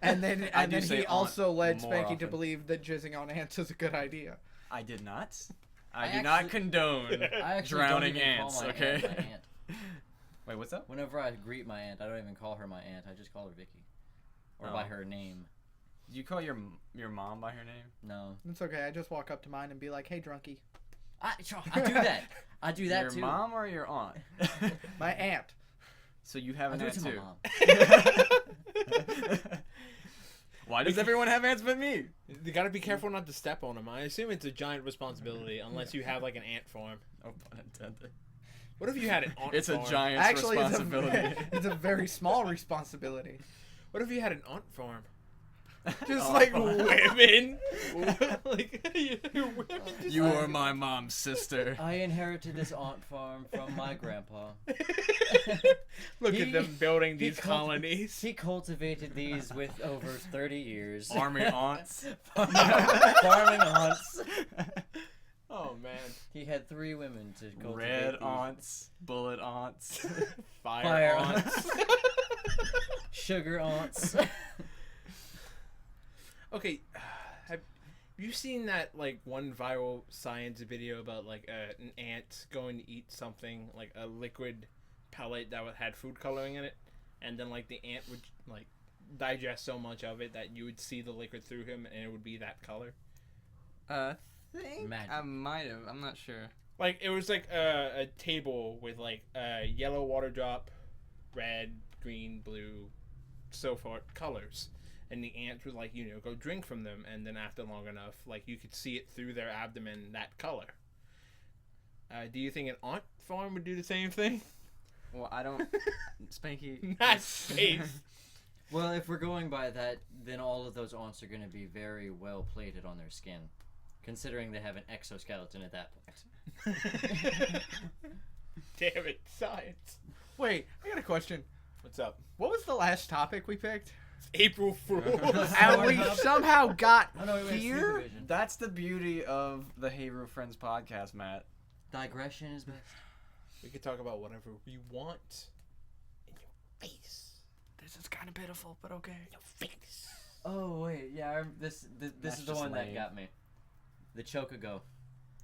And then I do say he aunt also led more Spanky to often. believe that jizzing on ants is a good idea. I did not. I I do not actually- condone I actually drowning don't even ants. call my Okay. aunt my aunt. Wait, what's up? Whenever I greet my aunt, I don't even call her my aunt. I just call her Vicky, or Oh. by her name. Do you call your mom by her name? No. It's okay. I just walk up to mine and be like, "Hey, drunkie." I do that. I do that your too. mom or your aunt? My aunt. So you have I an do it aunt to my too. mom. Why does everyone have aunts but me? You gotta be careful not to step on them. I assume it's a giant responsibility unless you have like an ant farm. Oh, pun intended. What if you had an aunt It's a farm? giant's Actually, responsibility. it's a very small responsibility. What if you had an aunt farm? Just Oh, like fuck. Women, like women. Just You are my mom's sister. I inherited this aunt farm from my grandpa. Look He- at them building he these cult- colonies. He cultivated these with over 30 years. Army aunts. Farming aunts. Oh man, He had 3 women to cultivate Red these. aunts. Bullet aunts. fire, Fire aunts. Sugar aunts. Okay, have you seen that like one viral science video about like an ant going to eat something like a liquid pellet that had food coloring in it, and then like the ant would like digest so much of it that you would see the liquid through him and it would be that color. Think Magic. I might have. I'm not sure. Like it was like a table with like yellow water drop, red, green, blue, so forth colors. And the ants would like, go drink from them, and then after long enough, like you could see it through their abdomen that color. Do you think an ant farm would do the same thing? Well, I don't. Spanky. Not safe. Well, if we're going by that, then all of those aunts are going to be very well plated on their skin, considering they have an exoskeleton at that point. Damn it, science. Wait, I got a question. What's up? What was the last topic we picked? April Fools. And we somehow got Oh, no, we went to here. Sleep Division. That's the beauty of the Hey Real Friends podcast, Matt. Digression is best. We could talk about whatever we want. In your face. This is kind of pitiful, but okay. In your face. Oh wait, yeah, this That's is the just one lame. that got me. The Chocogo.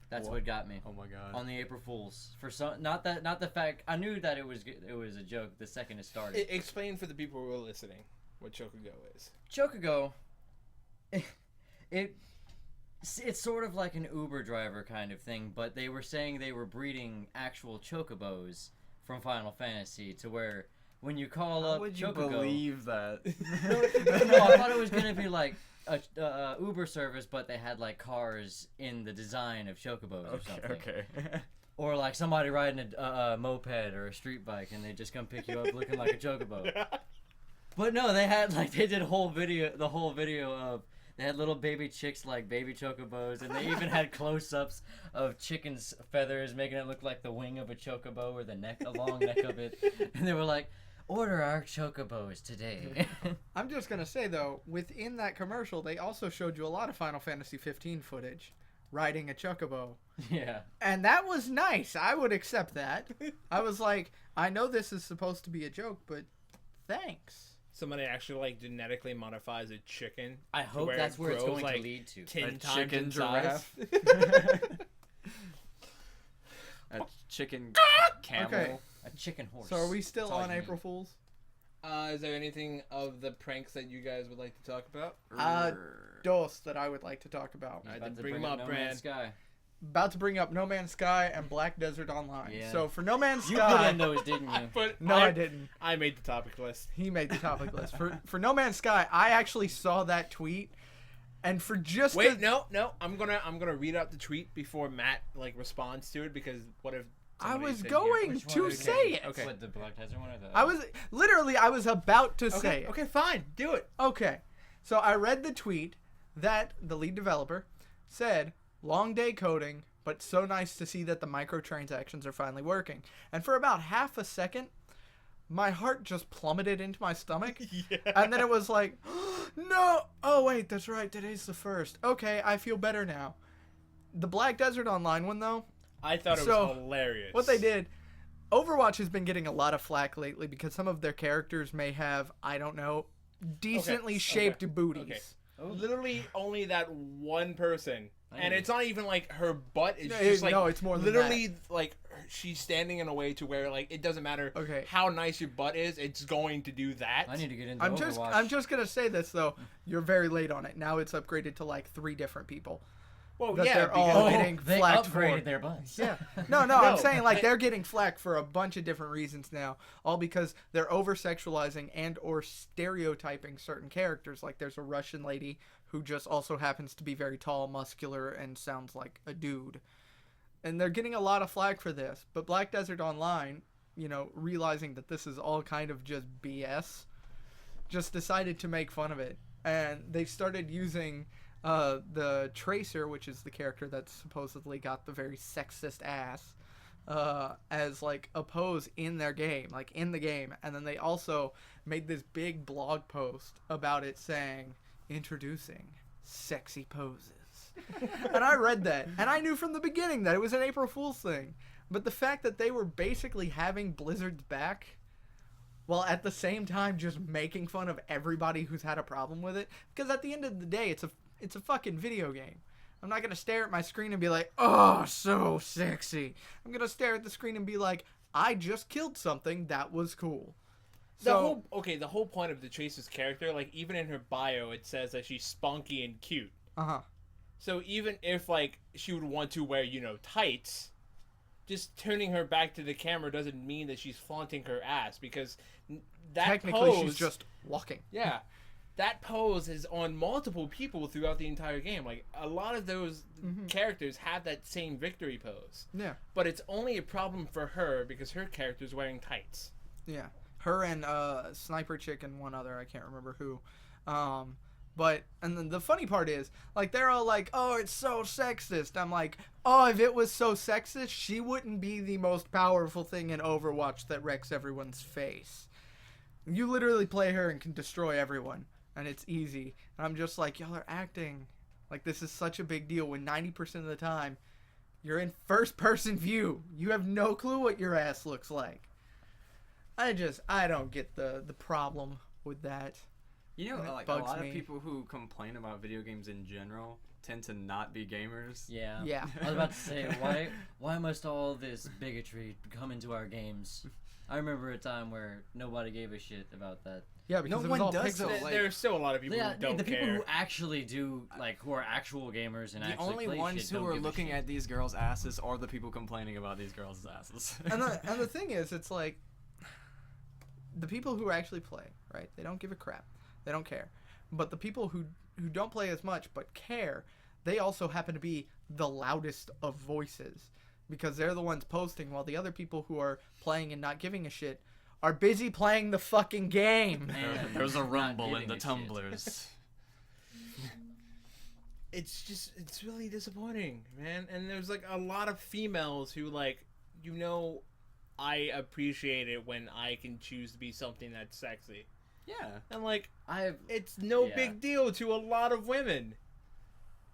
That's What? what got me Oh my god. on the April Fools. For some, not the fact I knew that it was a joke the second it started. Explain for the people who are listening what Chocogo is. Chocogo, it's sort of like an Uber driver kind of thing, but they were saying they were breeding actual chocobos from Final Fantasy to where when you call How up would you Chocogo, believe that? no, I thought it was gonna be like a Uber service, but they had like cars in the design of chocobos or something. Okay. Or like somebody riding a moped or a street bike, and they just come pick you up looking like a chocobo. But no, they did the whole video of they had little baby chicks like baby chocobos, and they even had close-ups of chickens' feathers, making it look like the wing of a chocobo or a long neck of it. And they were like, "Order our chocobos today." I'm just gonna say though, within that commercial, they also showed you a lot of Final Fantasy 15 footage, riding a chocobo, Yeah. and that was nice. I would accept that. I was like, I know this is supposed to be a joke, but thanks. Somebody actually like genetically modifies a chicken. I hope where that's it where it's grows, going like, to lead to. 10 A times chicken in size. A chicken camel. Okay. A chicken horse. So are we still That's all on you need. April Fools? Is there anything of the pranks that you guys would like to talk about? Dos that I would like to talk about. Alright, About then to bring 'em up up, No Brand. Man's Sky. About to bring up No Man's Sky and Black Desert Online. Yeah. So for No Man's You put Sky, in those, didn't you? But no, I didn't. I made the topic list. He made the topic list. For No Man's Sky, I actually saw that tweet, and for just Wait, the- no. I'm gonna read out the tweet before Matt like responds to it because what if I somebody's was in going Which to one? say it. Okay. What, the Black Desert one or the... I was about to here? say Okay, it. okay, fine, do it. Okay. So I read the tweet that the lead developer said, "Long day coding, but so nice to see that the microtransactions are finally working." And for about half a second, my heart just plummeted into my stomach. Yeah. And then it was like, no. Oh, wait, that's right. Today's the 1st. Okay, I feel better now. The Black Desert Online one, though, I thought it So, was hilarious. what they did, Overwatch has been getting a lot of flack lately because some of their characters may have, I don't know, decently Okay, shaped okay, booties. okay. Literally only that one person. And know. it's not even like her butt is No, just like no, it's more than literally like she's standing in a way to where like it doesn't matter Okay. how nice your butt is, it's going to do that. I need to get into I'm Overwatch. just gonna say this though. You're very late on it. Now it's upgraded to like 3 different people. Well, that yeah, they're all because- getting they flacked upgraded for. their butts. Yeah. No, I'm No, saying like I- they're getting flack for a bunch of different reasons now, all because they're over sexualizing and or stereotyping certain characters. Like there's a Russian lady who just also happens to be very tall, muscular, and sounds like a dude. And they're getting a lot of flack for this. But Black Desert Online, realizing that this is all kind of just BS, just decided to make fun of it. And they started using the Tracer, which is the character that supposedly got the very sexist ass, as like a pose in their game, like in the game. And then they also made this big blog post about it saying, introducing sexy poses. And I read that, and I knew from the beginning that it was an April Fool's thing. But the fact that they were basically having Blizzard's back, while at the same time just making fun of everybody who's had a problem with it, because at the end of the day, it's a fucking video game. I'm not gonna stare at my screen and be like, oh, so sexy. I'm gonna stare at the screen and be like, I just killed something that was cool. The whole point of the Tracer's character, like even in her bio, it says that she's spunky and cute. Uh-huh. So even if like she would want to wear, tights, just turning her back to the camera doesn't mean that she's flaunting her ass, because that Technically, pose, she's just walking. yeah, that pose is on multiple people throughout the entire game. Like a lot of those characters have that same victory pose, Yeah. but it's only a problem for her because her character's wearing tights. Yeah. Her and Sniper Chick and one other, I can't remember who. But, and then the funny part is, like, they're all like, oh, it's so sexist. I'm like, oh, if it was so sexist, she wouldn't be the most powerful thing in Overwatch that wrecks everyone's face. You literally play her and can destroy everyone, and it's easy. And I'm just like, y'all are acting like this is such a big deal when 90% of the time, you're in first-person view. You have no clue what your ass looks like. I don't get the problem with that. You know, And it like a bugs lot me. of people who complain about video games in general tend to not be gamers. Yeah. Yeah. I was about to say, why must all this bigotry come into our games? I remember a time where nobody gave a shit about that. Yeah, because No it was one all does, pixels. though. There- like- There's still a lot of people Yeah, who don't the people care. who actually do, like, who are actual gamers and The actually only play ones shit who don't are give a looking shit. at these girls' asses are the people complaining about these girls' asses. and the thing is, it's like the people who actually play, right? They don't give a crap. They don't care. But the people who don't play as much but care, they also happen to be the loudest of voices because they're the ones posting, while the other people who are playing and not giving a shit are busy playing the fucking game. And There's a not rumble in giving the a shit. tumblers. It's really disappointing, man. And there's like a lot of females who like, I appreciate it when I can choose to be something that's sexy. Yeah. And like, I've it's no Yeah. big deal to a lot of women.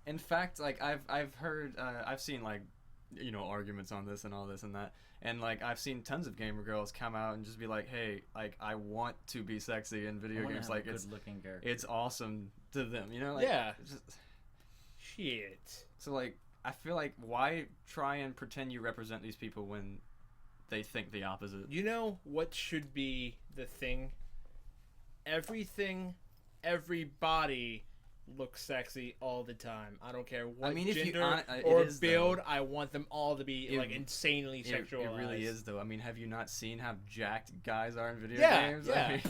In fact, like I've heard, I've seen like, arguments on this and all this and that, and like I've seen tons of gamer girls come out and just be like, hey, like I want to be sexy in video games. Like good looking character. it's awesome to them, Like, Yeah. just- Shit. so like I feel like why try and pretend you represent these people when they think the opposite? You know what should be the thing? Everybody looks sexy all the time. I don't care what mean, if you gender it or is, though. build. I want them all to be It- like insanely sexualized. It really is, though. I mean, have you not seen how jacked guys are in video Yeah, games? yeah. I mean,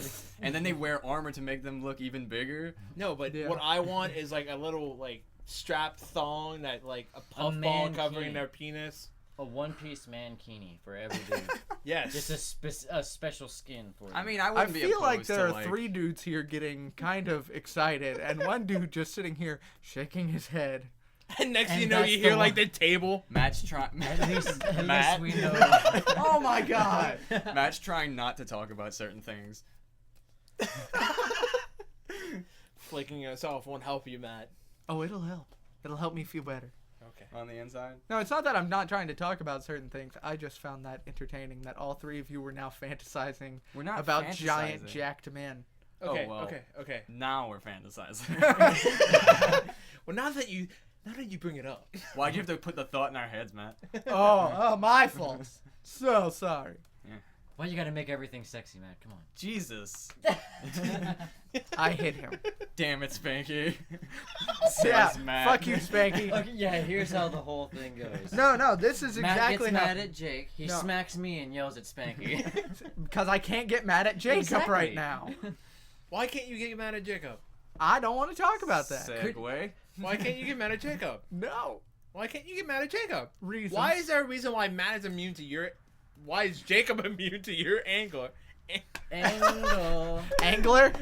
and then they wear armor to make them look even bigger. No, but Yeah. what I want is like a little like strap thong that like a puff ball mankini. covering their penis. A one-piece mankini for every dude. Yes. Just a special skin for you. I mean, I I wouldn't be feel like opposed there to, are three dudes here getting kind of excited, and one dude just sitting here shaking his head. And next thing And you know, that's you the hear one- like the table. Matt's trying. at least Matt. we know. Oh my god! Matt's trying not to talk about certain things. Flicking us off won't help you, Matt. Oh, it'll help. It'll help me feel better. Okay. On the inside. No, it's not that I'm not trying to talk about certain things. I just found that entertaining that all three of you were now fantasizing We're not about giant fantasizing. jacked men. Okay. well. Okay. Now we're fantasizing. Well, now that you bring it up, Why'd you have to put the thought in our heads, Matt? Oh, my fault. So sorry. Why you gotta make everything sexy, Matt? Come on. Jesus. I hit him. Damn it, Spanky. Yeah, Says Matt. fuck you, Spanky. Okay, yeah, here's how the whole thing goes. No, this is Matt exactly gets how. mad at Jake. He No. smacks me and yells at Spanky. Because I can't get mad at Jacob Exactly. right now. Why can't you get mad at Jacob? I don't want to talk about that. Segue. Why can't you get mad at Jacob? No. Why can't you get mad at Jacob? Reasons. Why is there a reason why Matt is immune to your? Why is Jacob immune to your angler? Angle. Angler?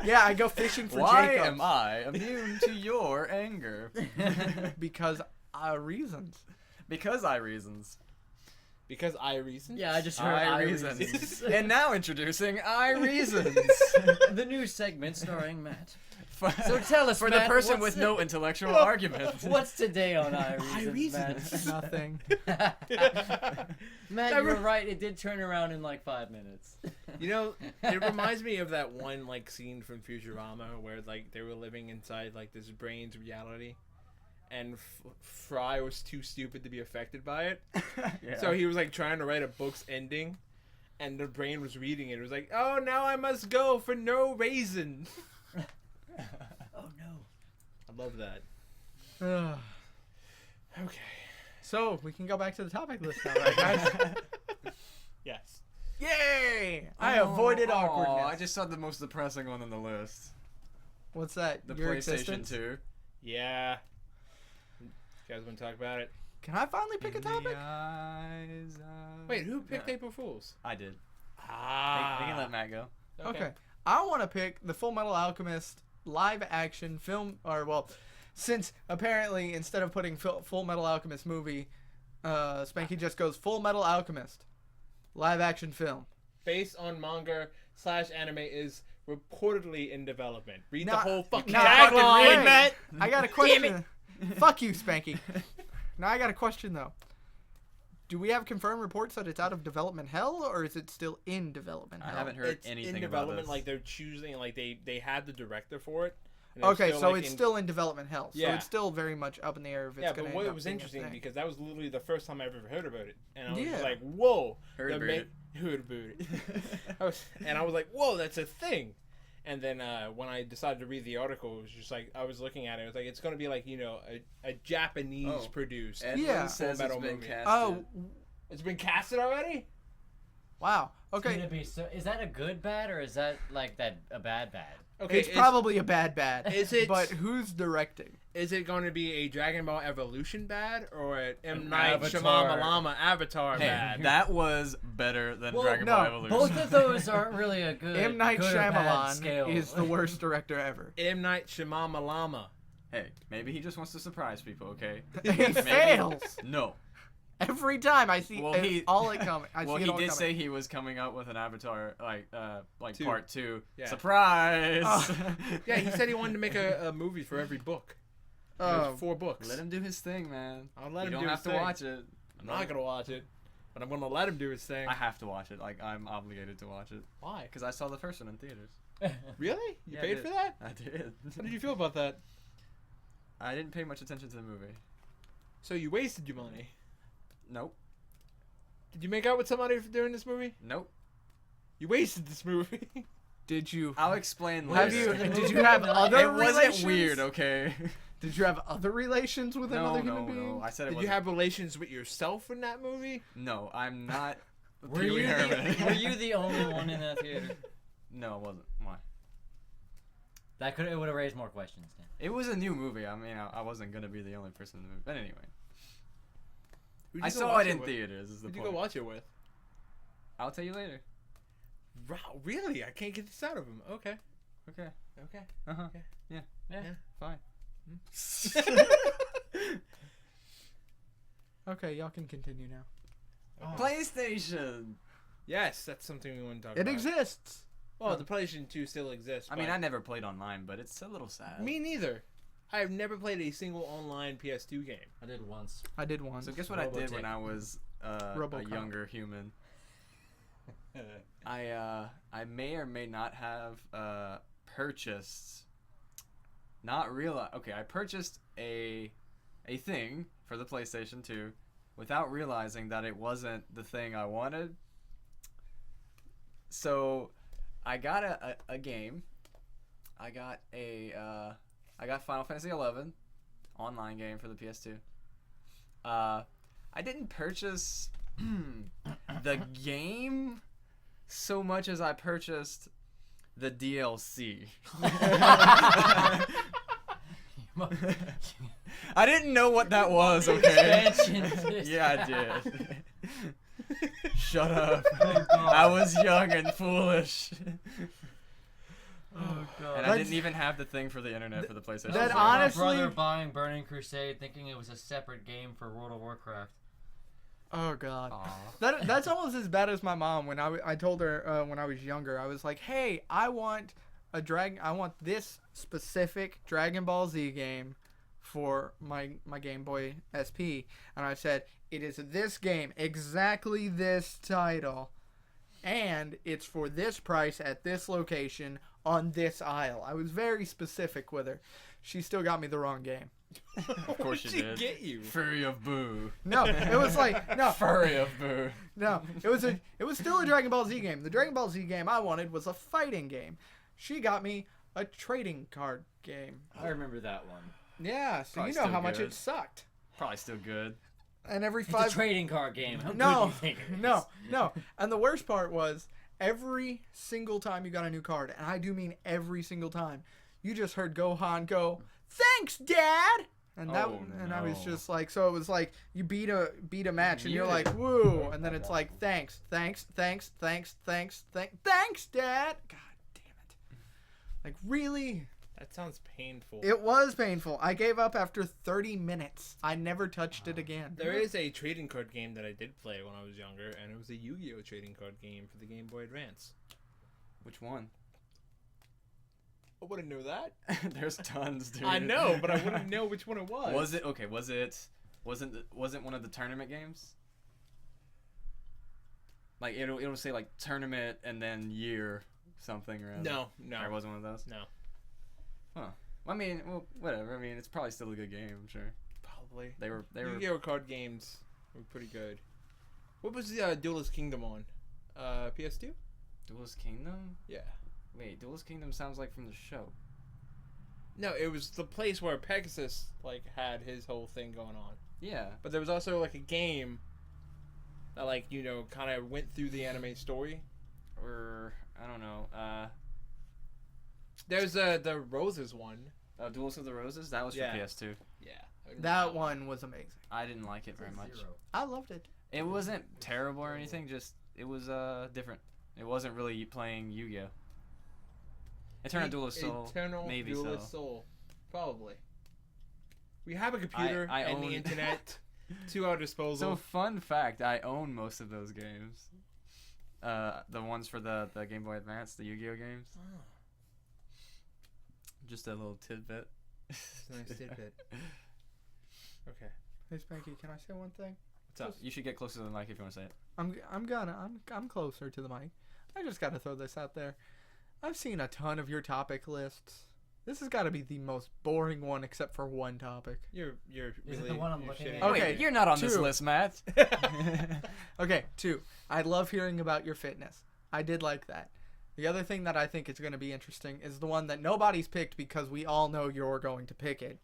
Yeah, I go fishing for Why Jacob. am I immune to your anger? Because reasons. Because I reasons. Because I reason. Yeah, I just heard I reasons. reasons. And now introducing I reasons. The new segment starring Matt. For, So tell us, for Matt, the person what's with no intellectual argument. What's today on I reasons, reasons. Nothing. Matt, you were right. It did turn around in like 5 minutes. You know, it reminds me of that one like scene from Futurama where like they were living inside like this brain's reality, and Fry was too stupid to be affected by it. Yeah. So he was like trying to write a book's ending, and the brain was reading it. It was like, oh, now I must go for no reason. Oh no. I love that. Ugh. Okay. So, we can go back to the topic list now, right, guys? Yes. Yay! I avoided Oh, awkwardness. I just saw the most depressing one on the list. What's that? The Your PlayStation existence? 2. Yeah. You guys want to talk about it? Can I finally pick a In the topic? eyes of- Wait, who picked Yeah. April Fools? I did. Ah. We can let Matt go. Okay. I want to pick the Full Metal Alchemist live action film, or well, since apparently instead of putting Full Metal Alchemist movie, Spanky just goes Full Metal Alchemist live action film. Based on manga / anime is reportedly in development. Read the Now- whole fucking now tagline. fucking read, Matt. I got a question. Fuck you, Spanky. Now I got a question though. Do we have confirmed reports that it's out of development hell, or is it still in development I hell? haven't heard It's anything in about development. this. Like they're choosing, like they had the director for it. and they're Okay, still, so like, it's in- still in development hell. So Yeah. it's still very much up in the air if it's Yeah, going but to what end up was being a interesting thing. because that was literally the first time I ever heard about it, and I was Yeah. like, "Whoa!" Heard the about it. Heard about it. I was like, "Whoa, that's a thing!" And then when I decided to read the article, it was just like I was looking at it. It was like it's going to be like a Japanese Oh. produced. Edwin Yeah. says Full it's Metal been movie. casted. Oh, It's been casted already. wow. It's Okay. gonna be so. Is that a good bad or is that like that a bad bad? Okay, It's probably a bad. Is it? But who's directing? Is it going to be a Dragon Ball Evolution bad or an M Night Avatar. Shyamalan Avatar Hey, bad? that was better than Well, Dragon no, Ball Evolution. Both of those aren't really a good. M. Night good or bad scale. Shyamalan is the worst director ever. M Night Shyamalan. Hey, maybe he just wants to surprise people, okay? He Maybe- fails No. every time I see Well, all it coming. Well, see it he all did coming. say he was coming out with an Avatar, like Two. part 2. Yeah. Surprise! Oh. Yeah, he said he wanted to make a movie for every book. There's 4 books. Let him do his thing, man. I'll let you him don't do have his to thing. watch it. I'm not gonna watch it, but I'm gonna let him do his thing. I have to watch it. Like, I'm obligated to watch it. Why? Because I saw the first one in theaters. Really? You Yeah, I paid did. for that? I did. How did you feel about that? I didn't pay much attention to the movie. So you wasted your money. Nope. Did you make out with somebody during this movie? Nope. You wasted this movie. Did you I'll explain later. have you? later. Did you have other It wasn't relations? weird, okay? Did you have other relations with No, another no, human being? no. I said it Did was you have relations with yourself in that movie? No, I'm not. Were Pee Wee you, Herman. were you the only one in that theater? No, it wasn't. Why? It would have raised more questions. Then. It was a new movie. I mean, I wasn't gonna be the only person in the movie. But anyway, Who'd I you go saw watch it in with? theaters. Is the Who'd you point? go watch it with? I'll tell you later. Wow, really? I can't get this out of him. Okay. Okay. Okay. Uh huh. Okay. Yeah. Yeah. Fine. Okay, y'all can continue now. PlayStation. Yes, that's something we want to talk It about. exists. Well, the PlayStation 2 still exists. I mean, but- I never played online, but it's a little sad. Me neither. I have never played a single online PS2 game. I did once. I did one. So guess what I did when Robotech. I was a RoboCop. younger human? I may or may not have purchased. Not realize. Okay, I purchased a thing for the PlayStation 2 without realizing that it wasn't the thing I wanted. So, I got a game. I got Final Fantasy 11 online game for the PS2. I didn't purchase the game so much as I purchased the DLC. I didn't know what that was, okay? Expansion. Yeah, I did. Shut up. I was young and foolish. Oh god. And I didn't even have the thing for the internet for the PlayStation. That That was 4. like honestly- my brother buying Burning Crusade, thinking it was a separate game for World of Warcraft. Oh god. Aw. That's almost as bad as my mom when I told her when I was younger. I was like, "Hey, I want this specific Dragon Ball Z game for my Game Boy SP." And I said, "It is this game, exactly this title, and it's for this price at this location on this aisle." I was very specific with her. She still got me the wrong game. Of course What you did did. she get you? Fury of Boo. No, it was like no. Fury of Boo. No, it was still a Dragon Ball Z game. The Dragon Ball Z game I wanted was a fighting game. She got me a trading card game. I remember that one. Yeah, so Probably you know still how much good. it sucked. Probably still good. And every It's 5 a trading card game. How good do No, you think it is? no. And the worst part was every single time you got a new card, and I do mean every single time, you just heard Gohan go, "Thanks, Dad." And that Oh, and I was no. just like, so it was like you beat a match and you're Muted. like, "Woo." And then it's like, "Thanks, thanks, thanks, thanks, thanks, thanks, Dad." God damn it. Like, really? That sounds painful. It was painful. I gave up after 30 minutes. I never touched it again. There is a trading card game that I did play when I was younger, and it was a Yu-Gi-Oh trading card game for the Game Boy Advance. Which one? I wouldn't know that. There's tons, dude. I know, but I wouldn't know which one it was. Was it okay? Wasn't one of the tournament games? Like it'll say like tournament and then year something or other. No, Or it wasn't one of those. no. Huh. I mean, well, whatever. I mean, it's probably still a good game. I'm sure Probably. they were. Yu-Gi-Oh card games were pretty good. What was the Duelist Kingdom on? PS2? Duelist Kingdom. Yeah. Wait, Duelist Kingdom sounds like from the show. No, it was the place where Pegasus like had his whole thing going on. Yeah. But there was also like a game that like, you know, kind of went through the anime story. Or I don't know. There's the Roses one. Duels of the Roses. That was for Yeah. PS2. Yeah. That one was amazing. I didn't like it very much. I loved it. It wasn't terrible or anything. Just it was different. It wasn't really playing Yu-Gi-Oh. Eternal Duelist Soul. Eternal maybe Duelist so. Soul. Probably. We have a computer I and own- the internet to our disposal. So fun fact, I own most of those games. The ones for the Game Boy Advance, the Yu-Gi-Oh games. Oh, Just a little tidbit. it's a nice tidbit. Okay. Hey Spanky, can I say one thing? What's up? You should get closer to the mic if you want to say it. I'm closer to the mic. I just gotta throw this out there. I've seen a ton of your topic lists. This has got to be the most boring one except for one topic. You're Is really, it the one I'm you're looking shitting. at? Oh Okay, wait, you're not on this 2. list, Matt. Okay, 2. I love hearing about your fitness. I did like that. The other thing that I think is going to be interesting is the one that nobody's picked because we all know you're going to pick it.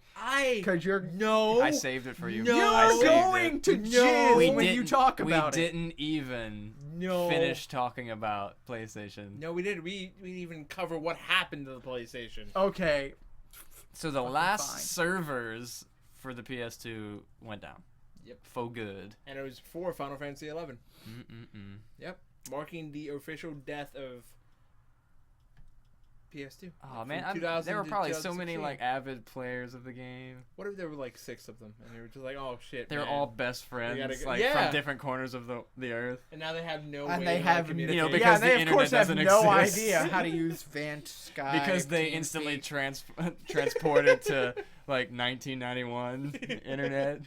Because you're No. I saved it for you. No. I you're saved going it. to No. jizz We when you didn't- talk about we it. didn't even No. finish talking about PlayStation. No, we did. We didn't even cover what happened to the PlayStation. Okay, So the Fucking last fine. servers for the PS2 went down. Yep. For good. And it was for Final Fantasy 11. Mm-mm-mm. Yep. Marking the official death of PS2. Oh From man, 2000 there were to probably so many 2016. like avid players of the game. What if there were like 6 of them and they were just like, oh shit. They're man. all best friends, gotta go- like Yeah. from different corners of the earth. And now they have no and way they to have communicate. You know, yeah, because they the of course internet have no doesn't exist. idea how to use Vent, Skype, Because they instantly TeamSpeak. transported to like 1991 internet.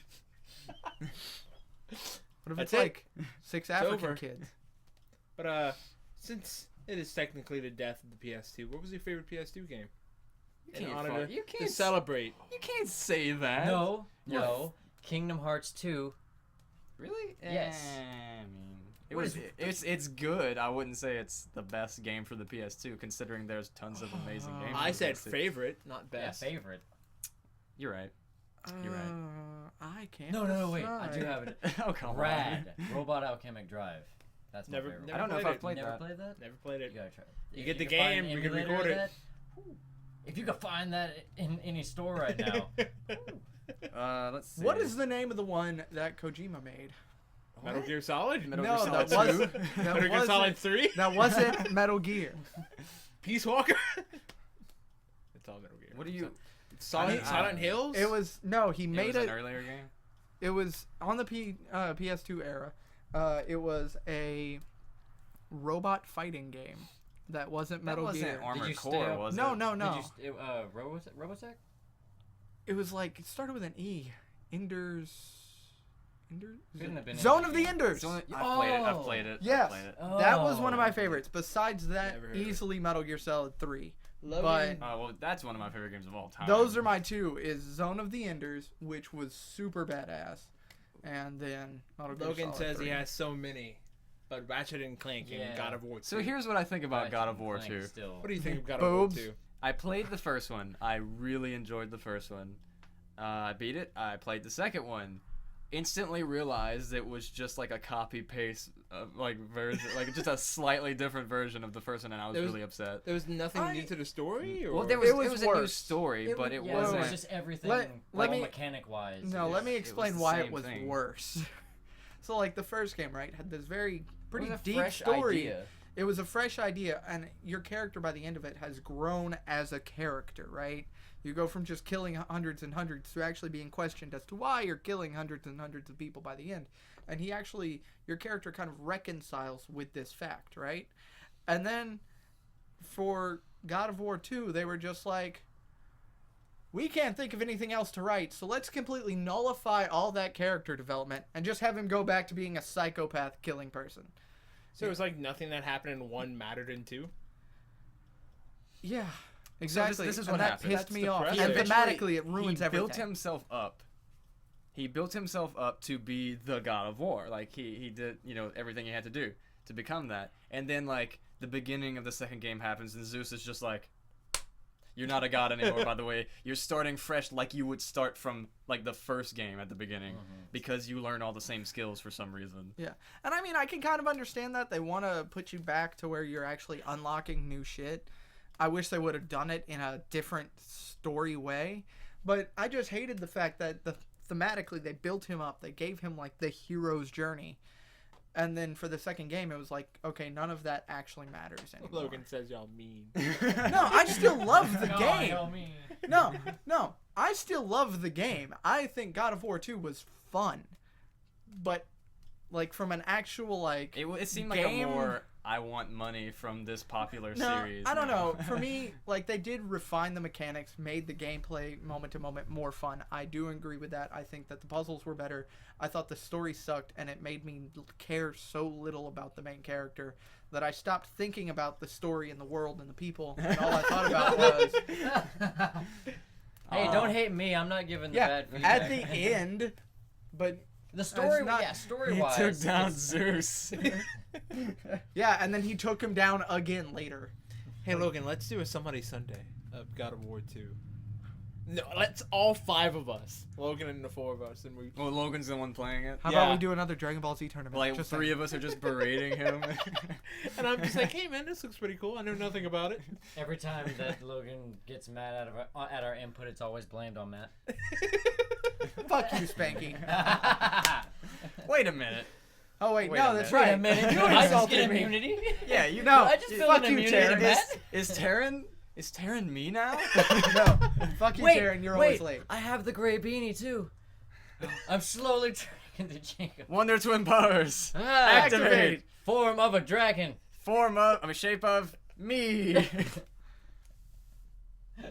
What if That's it's it. like 6 African over. kids? But since it is technically the death of the PS2, what was your favorite PS2 game? In honor to, you to can't celebrate. You can't say that. No, You're- no. Kingdom Hearts 2. Really? Yes. I mean, It's good. I wouldn't say it's the best game for the PS2, considering there's tons of amazing games. I for the said PS2. favorite, not Yeah, best. favorite. You're right. You're right. I can't. No, wait. I do decide. have it. Oh come Rad. Robot Alchemic Drive. That's my Never- favorite. never I don't know if played I've it. played Never that. played that? Never played it. You gotta try it. You If get the can find game, an we can emulator of record it. that, whew. If you could find that in any store right now. Let's see. What is the name of the one that Kojima made? Metal Gear Solid? Metal No, Gear that Solid was 2? that Metal Gear Solid wasn't 3? that wasn't Metal Gear. Peace Walker? It's all Metal Gear. What do you? Silent Hills? It was no, he It made was it. an earlier game. It was on the PS2 era. It was a robot fighting game that wasn't Metal that wasn't Gear. Did Armored you stay Core, up- was No, it? no, no. Did you Robotech? It was like it started with an E. Enders. Couldn't have been Zone any of the game. Enders. I've played it. I've played it. Yes. I've played it. That was one of my Oh. favorites. Besides that, Never heard of it. easily Metal Gear Solid 3. Logan. But Well, that's one of my favorite games of all time. those are my two. Is Zone of the Enders, which was super badass, and then Metal Gear Logan Solid says 3. he has so many. But Ratchet and Clank Yeah. and God of War 2. So here's what I think about Ratchet God of and War Clank 2. Still. What do you think of God of War Boobs. 2? I played the first one. I really enjoyed the first one. I beat it. I played the second one. Instantly realized it was just like a copy paste version, like just a slightly different version of the first one, and I was There was- really upset. There was nothing I- new to the story? Or? Well, It was it was a new worse. story, but it Yeah, wasn't. it was just everything Let me- mechanic wise. No, let me it was explain the why it same was thing. worse. So like the first game, right, had this very pretty it was a deep fresh story. idea. It was a fresh idea, and your character by the end of it has grown as a character, right? You go from just killing hundreds and hundreds to actually being questioned as to why you're killing hundreds and hundreds of people by the end. And your character kind of reconciles with this fact, right? And then for God of War 2, they were just like, we can't think of anything else to write, so let's completely nullify all that character development and just have him go back to being a psychopath killing person. So it was like nothing that happened in 1 mattered in 2? Yeah, exactly. this is and what that happened. pissed That's me off. depressing. And Eventually, thematically, it ruins he everything. built himself up. He built himself up to be the God of War. Like he did, everything he had to do to become that. And then like the beginning of the second game happens, and Zeus is just like, "You're not a god anymore." By the way, you're starting fresh, like you would start from like the first game at the beginning, because you learn all the same skills for some reason. Yeah, and I mean, I can kind of understand that they want to put you back to where you're actually unlocking new shit. I wish they would have done it in a different story way, but I just hated the fact that thematically they built him up. They gave him like the hero's journey, and then for the second game, it was like, okay, none of that actually matters anymore. Logan says y'all mean. No, I still love the God, game. help me. No, I still love the game. I think God of War 2 was fun, but like from an actual like It seemed like game- a more I want money from this popular series. I don't now. know. For me, like they did refine the mechanics, made the gameplay moment to moment more fun. I do agree with that. I think that the puzzles were better. I thought the story sucked, and it made me care so little about the main character that I stopped thinking about the story and the world and the people, and all I thought about was Hey, don't hate me. I'm not giving the yeah. bad feedback. At the end, but the story, not- yeah, story He wise. took down Zeus. yeah, and then he took him down again later. Hey Logan, let's do a Somebody Sunday of God of War 2. No, let's all 5 of us. Logan and the 4 of us, and we. Well, Logan's the one playing it. How Yeah. about we do another Dragon Ball Z tournament? Like Just 3 saying. of us are just berating him. And I'm just like, hey man, this looks pretty cool. I know nothing about it. Every time that Logan gets mad at our input, it's always blamed on Matt. Fuck you, Spanky. Wait a minute. Oh wait, Wait no, a that's minute. right. Wait a minute. You I just insulted get me. immunity? Yeah, you No, I just feel fuck an you, immunity to Taryn. Matt? Is Taryn me now? No, fuck you, Wait, Taryn. You're wait, always late. I have the gray beanie too. I'm slowly turning into Jacob. Wonder Twin powers. Ah, Activate. Form of a dragon. Shape of me.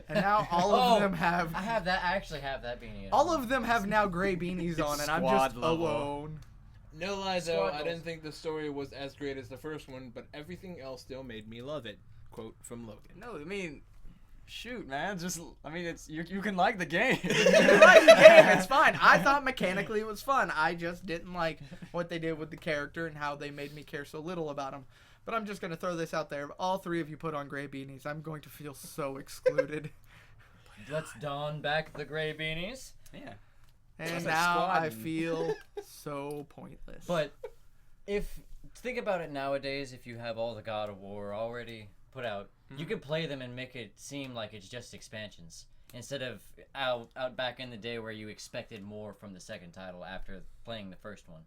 And now all of them have. I have that. I actually have that beanie. at All home. of them have now gray beanies on, and I'm just Squad level. alone. No lie though, Squad I goals. didn't think the story was as great as the first one, but everything else still made me love it. Quote from Logan. No, I mean, Shoot, man. Just, I mean, it's you can like the game. You like the game, it's fine. I thought mechanically it was fun. I just didn't like what they did with the character and how they made me care so little about him. But I'm just going to throw this out there. If all three of you put on gray beanies, I'm going to feel so excluded. Let's don back the gray beanies. Yeah. And That's like now I squatting. feel so pointless. But think about it nowadays, if you have all the God of War already put out, you could play them and make it seem like it's just expansions. Instead of out back in the day where you expected more from the second title after playing the first one.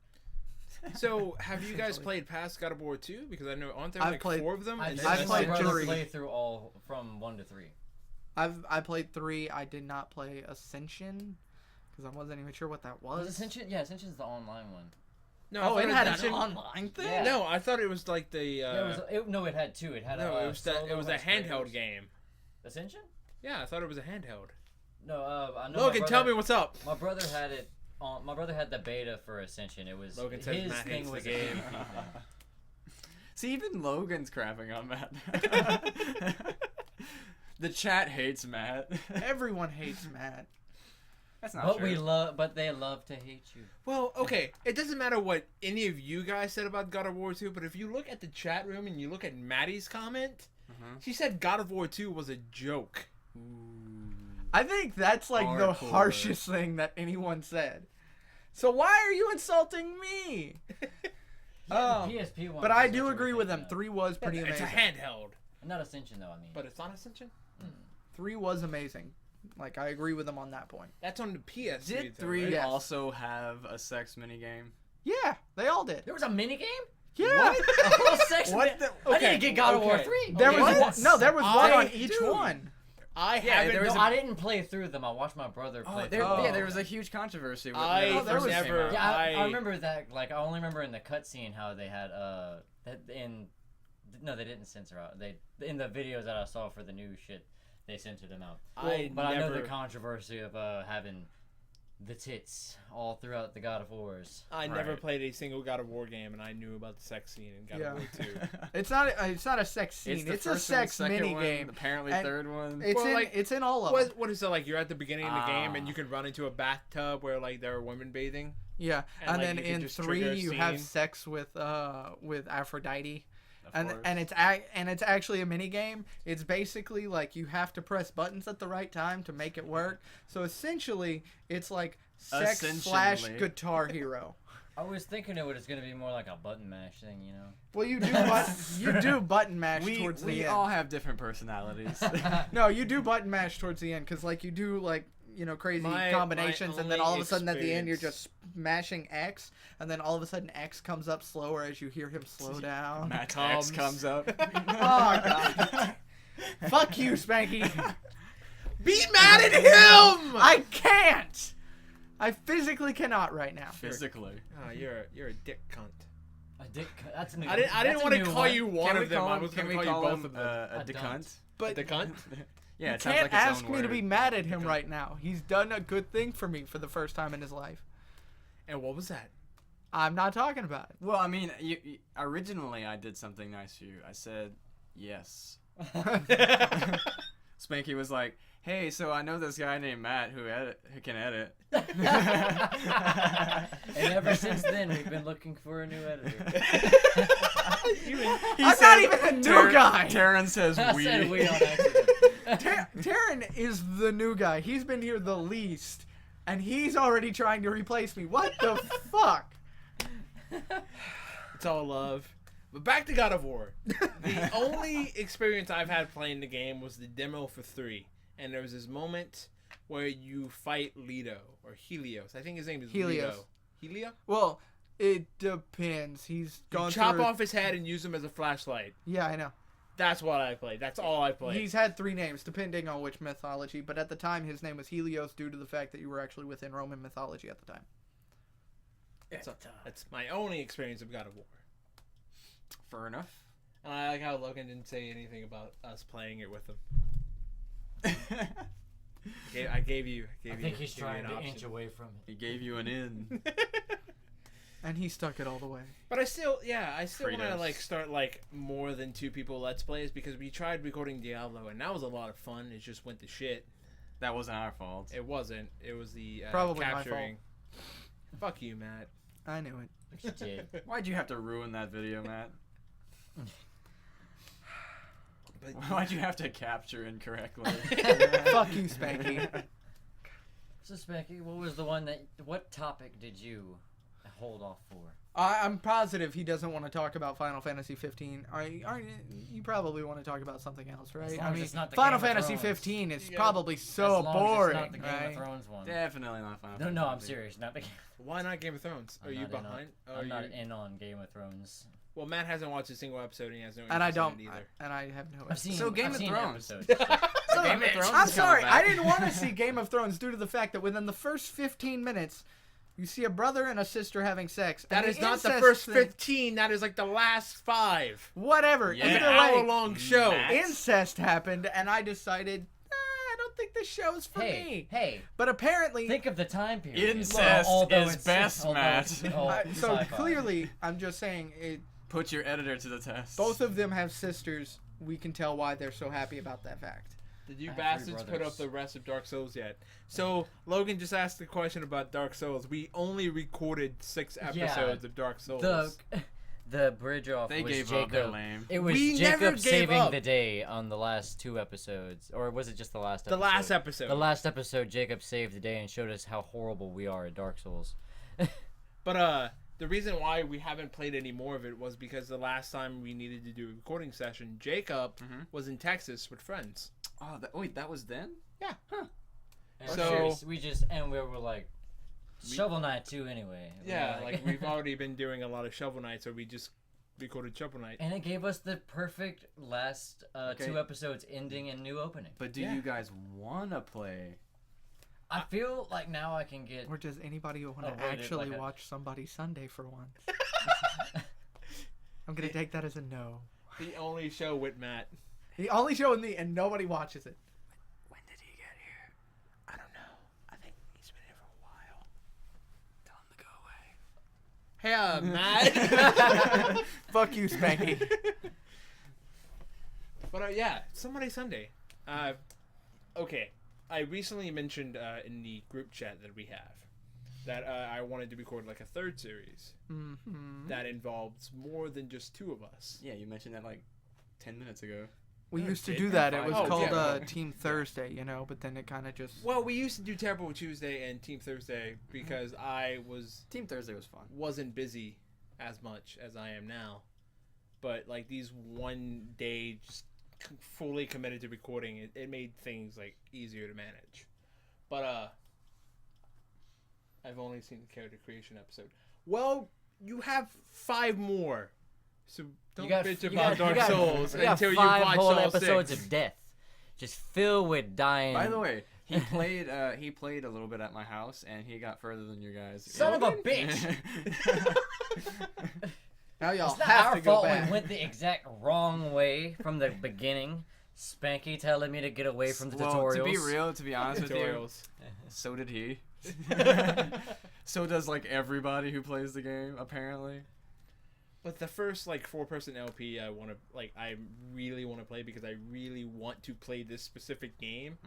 So, have you guys played past God of War 2? Because I know, aren't there I've like played- 4 of them? I And did I've this is played my like- brother three. play through all from 1 to 3. I played 3. I did not play Ascension because I wasn't even sure what that was. Was Ascension? Yeah, Ascension's the online one. No, I Oh, thought it had an Ascension- online thing? Yeah. No, I thought it was like the. Yeah, it had 2. It had no, a it was that. It solo was a experience. handheld game. Ascension? Yeah, I thought it was a handheld. No, I know. Logan, tell me what's up. My brother had it. My brother had the beta for Ascension. It was Logan says his Matt thing hates was the a game. PvP thing. See, even Logan's crapping on Matt. The chat hates Matt. Everyone hates Matt. That's not But true. but they love to hate you. Well, okay, it doesn't matter what any of you guys said about God of War 2, but if you look at the chat room and you look at Maddie's comment, she said God of War 2 was a joke. I think that's like the Hardcore. harshest thing that anyone said. So why are you insulting me? Yeah, the PSP one. But was I such do a agree with them. ridiculous- 3 was pretty It's amazing. a handheld, Not Ascension though. I mean. but it's not Ascension. 3 was amazing. Like, I agree with them on that point. That's on the PS. Did though, 3 right? Yes. also have a sex minigame? Yeah, they all did. There was a mini game. Yeah. Oh, sex. What mi- the- I didn't get God of War okay. 3. There Okay. was What? one, no, there was one on each Dude. one. I Yeah, haven't. there was No, a- I didn't play through them. I watched my brother play. through Oh. Yeah, there was a huge controversy. With I when it there first was came never- out. Yeah, I I- remember that. Like, I only remember in the cutscene how they had that in. No, they didn't censor out. They in the videos that I saw for the new shit, they censored them out. I But I know the never- controversy of having the tits all throughout the God of Wars. I never Right. played a single God of War game, and I knew about the sex scene in God Yeah. of War 2. It's not a sex scene. the It's a first one, sex second mini one, game. Apparently, And third one. It's Well, in like, it's in all of them. What is it like? You're at the beginning of the game, and Ah. you can run into a bathtub where like there are women bathing. Yeah, And, and like, then you can in just 3 trigger a you have scene. sex with Aphrodite. Of And course. it's actually a mini game. It's basically like you have to press buttons at the right time to make it work. So essentially, it's like sex / Essentially. Guitar Hero. I was thinking it was gonna be more like a button mash thing, you know. Well, you do button mash towards we the all end. have different personalities. No, you do button mash towards the end because like you do like crazy My combinations, and then only all of a sudden at the end you're experience- just smashing X, and then all of a sudden X comes up slower as you hear him slow down. Matt Comes. X comes up. Oh god. Fuck you, Spanky. Be mad at him! I can't. I physically cannot right now. Physically. Oh, you're a dick cunt. A dick. That's new. I didn't want to call you one Can we of them. call I him- was can going to we call you call both him of them. a A decunt? But the cunt. Yeah, you it sounds can't like its ask own me to word. be mad at him right now. He's done a good thing for me for the first time in his life. And what was that? I'm not talking about it. Well, I mean, originally I did something nice for you. I said yes. Spanky was like, "Hey, so I know this guy named Matt who can edit." And ever since then, we've been looking for a new editor. I'm not even the new guy. Taryn says I we. said we on accident. Taryn is the new guy. He's been here the least, and he's already trying to replace me. What the fuck? It's all love. But back to God of War. The only experience I've had playing the game was the demo for 3. And there was this moment where you fight Leto, or Helios. I think his name is Helios. Leto. Helio? Well, it depends. He's You gone chop through... off his head and use him as a flashlight. Yeah, I know. That's what I played. That's all I played. He's had 3 names, depending on which mythology. But at the time, his name was Helios due to the fact that you were actually within Roman mythology at the time. So, that's my only experience of God of War. Fair enough. And I like how Logan didn't say anything about us playing it with him. I gave you I think he's gave you trying an to option. inch away from it. He gave you an in. And he stuck it all the way. But I still want to Fritos. like start like more than 2 people let's plays because we tried recording Diablo and that was a lot of fun. It just went to shit. That wasn't our fault. It wasn't. It was the Probably my capturing. Fuck you, Matt. I knew it. Which you did. Why'd you have to ruin that video, Matt? But Why'd you have to capture incorrectly? Fuck you, Spanky. So Spanky, what topic did you hold off for? I'm positive he doesn't want to talk about Final Fantasy 15. You probably want to talk about something else, right? long as it's not the Final Game of Fantasy Thrones. 15 is Yeah. probably so As long boring, as it's not the Game right? of Thrones one. Definitely not Final No, I'm Fantasy. serious. Not the. why not Game of Thrones? Are I'm you not in on- behind? Oh, I'm not you- in on Game of Thrones. Well, Matt hasn't watched a single episode and he has no And I interest don't. in it either. And I have no. I've seen. So Game I've of seen Thrones. episodes. Game of Thrones I'm is sorry, coming I back. didn't want to see Game of Thrones due to the fact that within the first 15 minutes, you see a brother and a sister having sex. That and is not the incest first thing- 15. That is like the last 5. Whatever. Yeah. It's Either an way, hour-long show. Matt. incest happened, and I decided, I don't think this show's for Hey, me. hey, But apparently, think of the time period. Incest Although is it's- best, although Matt. it's all so sci-fi. clearly, I'm just saying, Put your editor to the test. both of them have sisters. We can tell why they're so happy about that fact. Did you I have 3 bastards put up brothers. the rest of Dark Souls yet? So Logan just asked the question about Dark Souls. We only recorded 6 episodes of Dark Souls. The bridge off They was gave Jacob. up. They're lame. It was We never Jacob gave saving up. the day on the last 2 episodes, or was it just the last? The last episode. The last episode, Jacob saved the day and showed us how horrible we are at Dark Souls. But the reason why we haven't played any more of it was because the last time we needed to do a recording session, Jacob was in Texas with friends. Oh, wait, that was then? And So- we were like, Shovel Knight 2 anyway. We were Yeah, like we've already been doing a lot of Shovel Knight, so we just recorded Shovel Knight. and it gave us the perfect last Okay. 2 episodes ending and new opening. But do Yeah. you guys want to play? I feel like now I can get. Or does anybody want to Oh, wait, actually like a- watch somebody Sunday for once? I'm gonna take that as a no. The only show with Matt. He only showed me, and nobody watches it. When did he get here? I don't know. I think he's been here for a while. Tell him to go away. Hey, Matt. Fuck you, Spanky. But yeah, somebody Sunday. Okay. I recently mentioned in the group chat that we have that I wanted to record like a 3rd series Mm-hmm. that involves more than just 2 of us. Yeah, you mentioned that like 10 minutes ago. We No, used to did do we? that. It was Oh, called yeah. Team Thursday, you know, but then it kind of just. Well, we used to do Terrible Tuesday and Team Thursday because I Team Thursday was fun. wasn't busy as much as I am now. But like these one day just fully committed to recording, it made things like easier to manage. But I've only seen the character creation episode. Well, you have 5 more. So don't bitch about Dark Souls until you 5 watch whole all episodes 6. of death, just filled with dying. By the way, he played a little bit at my house, and he got further than you guys. Son of a bitch! Now y'all It's not have our to go fault back. we went the exact wrong way from the beginning. Spanky telling me to get away from the Well, tutorials. to be real, to be honest with you, Tutorials. so did he. So does like everybody who plays the game, apparently. But the first like 4-person LP I really want to play because I really want to play this specific game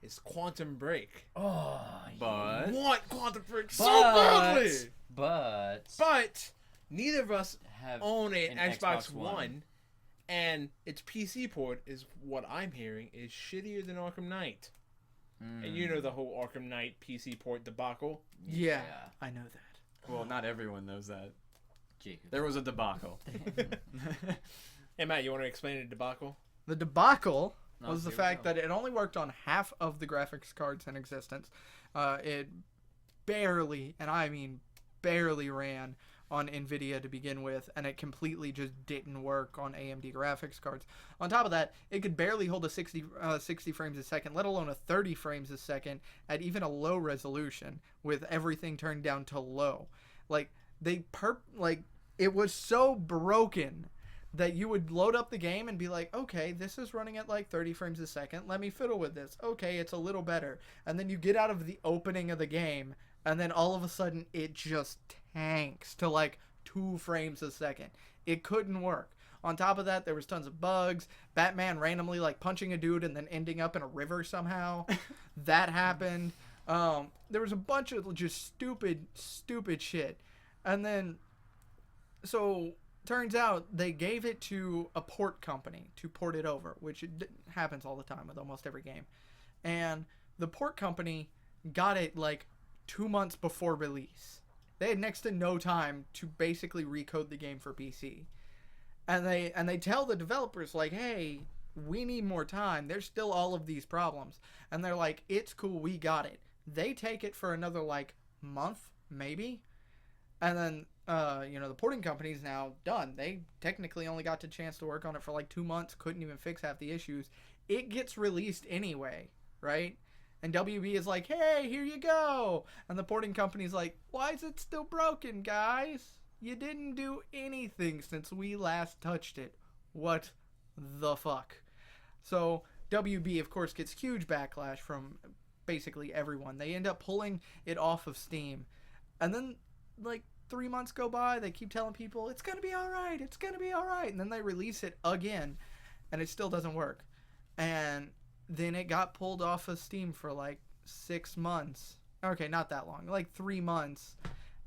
is Quantum Break. Oh, But Want Quantum Break so but, badly. but Neither of us have own an an Xbox Xbox One, One. and its PC port is what I'm hearing is shittier than Arkham Knight. And you know the whole Arkham Knight PC port debacle. Yeah, I know that. well, not everyone knows that. Jacob. There was a debacle. Hey Matt, you want to explain the debacle? The debacle No, was the here we fact go. that it only worked on half of the graphics cards in existence. It barely, and I mean barely, ran on NVIDIA to begin with, and it completely just didn't work on AMD graphics cards. On top of that, it could barely hold a 60 frames a second, let alone a 30 frames a second at even a low resolution with everything turned down to low. Like, it was so broken that you would load up the game and be like, okay, this is running at like 30 frames a second. Let me fiddle with this. Okay, it's a little better. And then you get out of the opening of the game, and then all of a sudden it just tanks to like 2 frames a second. It couldn't work. On top of that, there was tons of bugs. Batman randomly like punching a dude and then ending up in a river somehow. That happened. There was a bunch of just stupid shit. And then, so turns out they gave it to a port company to port it over, which happens all the time with almost every game. And the port company got it like 2 months before release. They had next to no time to basically recode the game for PC. And they tell the developers like, hey, we need more time. There's still all of these problems. And they're like, it's cool, we got it. They take it for another like month, maybe. And then, the porting company's now done. They technically only got the chance to work on it for like 2 months, couldn't even fix half the issues. It gets released anyway, right? And WB is like, hey, here you go. And the porting company's like, why is it still broken, guys? You didn't do anything since we last touched it. What the fuck? So WB, of course, gets huge backlash from basically everyone. They end up pulling it off of Steam. And then, like, 3 months go by. They keep telling people, it's going to be all right. It's going to be all right. And then they release it again. And it still doesn't work. And then it got pulled off of Steam for, like, 6 months. Okay, not that long. Like, 3 months.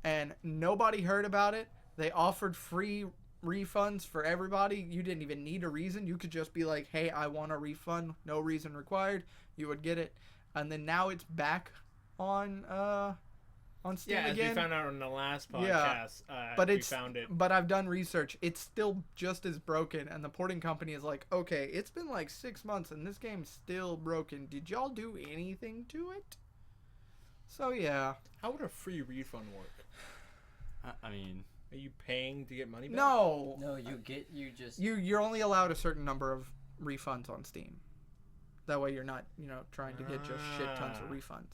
And nobody heard about it. They offered free refunds for everybody. You didn't even need a reason. You could just be like, hey, I want a refund. No reason required. You would get it. And then now it's back on Steam yeah, again. as we found out on the last podcast, but we found it. But I've done research. It's still just as broken. And the porting company is like, okay, it's been like 6 months and this game's still broken. Did y'all do anything to it? So, yeah. How would a free refund work? I mean, are you paying to get money back? No. No, You're only allowed a certain number of refunds on Steam. That way you're not, trying to get just shit tons of refunds.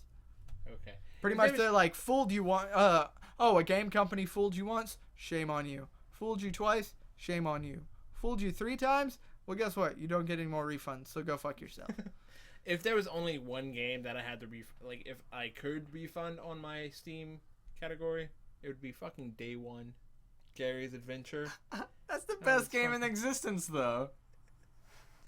Okay. Pretty much they're like, fooled you once. A game company fooled you once? Shame on you. Fooled you twice? Shame on you. Fooled you 3 times? Well, guess what? You don't get any more refunds, so go fuck yourself. If there was only one game that I had to if I could refund on my Steam category, it would be fucking Day One, Gary's Adventure. that's the best game in existence, though.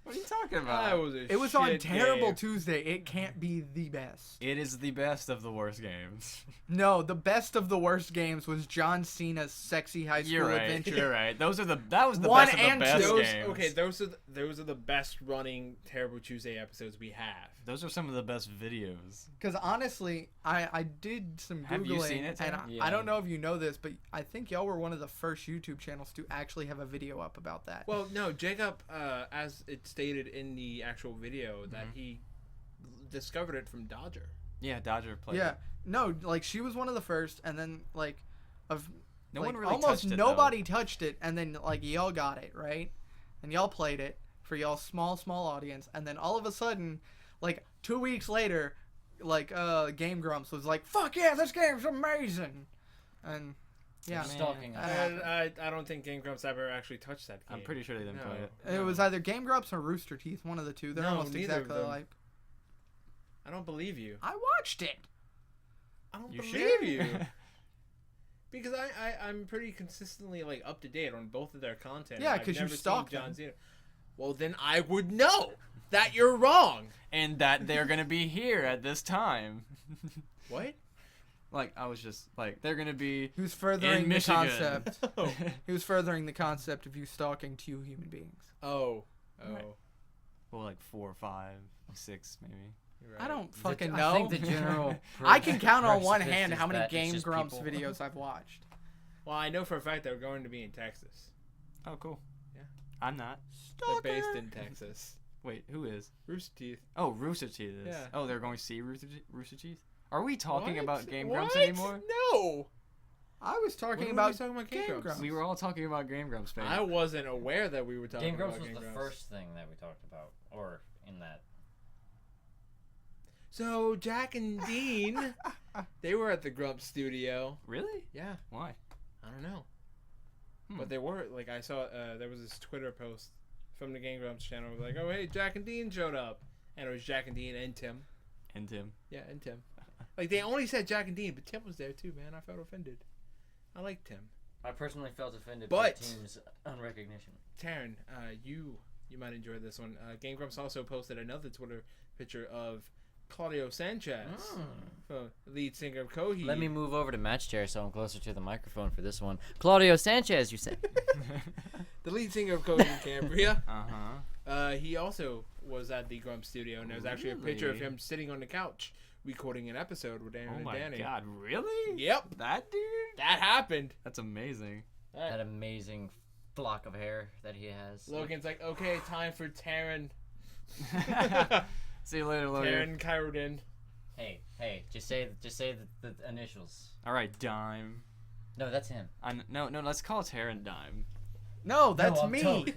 What are you talking about? It was on Terrible game. Tuesday. It can't be the best. It is the best of the worst games. No, the best of the worst games was John Cena's Sexy High School Adventure. You're right. That was the best One of the and best two. games. Okay, those are the best running Terrible Tuesday episodes we have. Those are some of the best videos. Because honestly, I did some Googling. Have you seen it, and Tim? I don't know if you know this, but I think y'all were one of the first YouTube channels to actually have a video up about that. Well, no, Jacob, as it stated in the actual video, that he discovered it from Dodger. Yeah, Dodger played yeah, it. no, like she was one of the first, and then like, No like, one really almost touched it, nobody touched it, and then like y'all got it right, and y'all played it for y'all small audience, and then all of a sudden, like 2 weeks later, like Game Grumps was like, "Fuck yeah, this game's amazing," and yeah, stalking that us. happened. I don't think Game Grumps ever actually touched that game. I'm pretty sure they didn't No. play it. It was either Game Grumps or Rooster Teeth, one of the two. They're No, almost neither of exactly them. alike. I don't believe you. I watched it. I don't You believe should. you. Because I'm pretty consistently like up to date on both of their content. Yeah, I've 'cause you never seen stalk John them. Cena. Well, then I would know that you're wrong. And that they're gonna be here at this time. What? Like, I was just like, they're gonna be He was furthering in the Michigan. concept. Oh. He was furthering the concept of you stalking 2 human beings. Oh. Right. Well, like 4 or 5, 6 maybe. You're right. I don't fucking I know. think the general. I can count on one precedent hand is how many that it's Game just Grumps people. videos I've watched. Well, I know for a fact they're going to be in Texas. Oh, cool. Yeah. I'm not. They're based in Texas. Wait, who is? Rooster Teeth. Oh, Rooster Teeth is. Yeah. Oh, they're going to see Rooster Teeth? Are we talking What? about Game What? Grumps anymore? No. I was talking When were about we talking about Game Game Grumps. We were all talking about Game Grumps, man. I wasn't aware that we were talking Game about Grumps was Game the Grumps. first thing that we talked about, or in that. So Jack and Dean, they were at the Grumps studio. Really? Yeah, Why? I don't know, Hmm. but they were like I saw there was this Twitter post from the Game Grumps channel like, oh hey, Jack and Dean showed up, and it was Jack and Dean and Tim. And Tim. Yeah, and Tim. Like they only said Jack and Dean, but Tim was there too, man. I felt offended. I like Tim. I personally felt offended But- by the team's unrecognition. Taryn, you might enjoy this one. Game Grumps also posted another Twitter picture of Claudio Sanchez, lead singer of Coheed. Let me move over to Match Chair so I'm closer to the microphone for this one. Claudio Sanchez, you said. The lead singer of Coheed and Cambria. Uh-huh. He also was at the Grump studio, and there's actually a picture of him sitting on the couch recording an episode with Aaron Oh and my Danny. god, really? Yep, That dude? that happened. That's amazing. That amazing flock of hair that he has. Logan's like, okay, time for Taryn. See you later, Logan. Taryn Kyrodin. Hey, just say the initials. All right, Dime. No, that's him. No, let's call Taryn Dime. No, that's I'm me. Toke.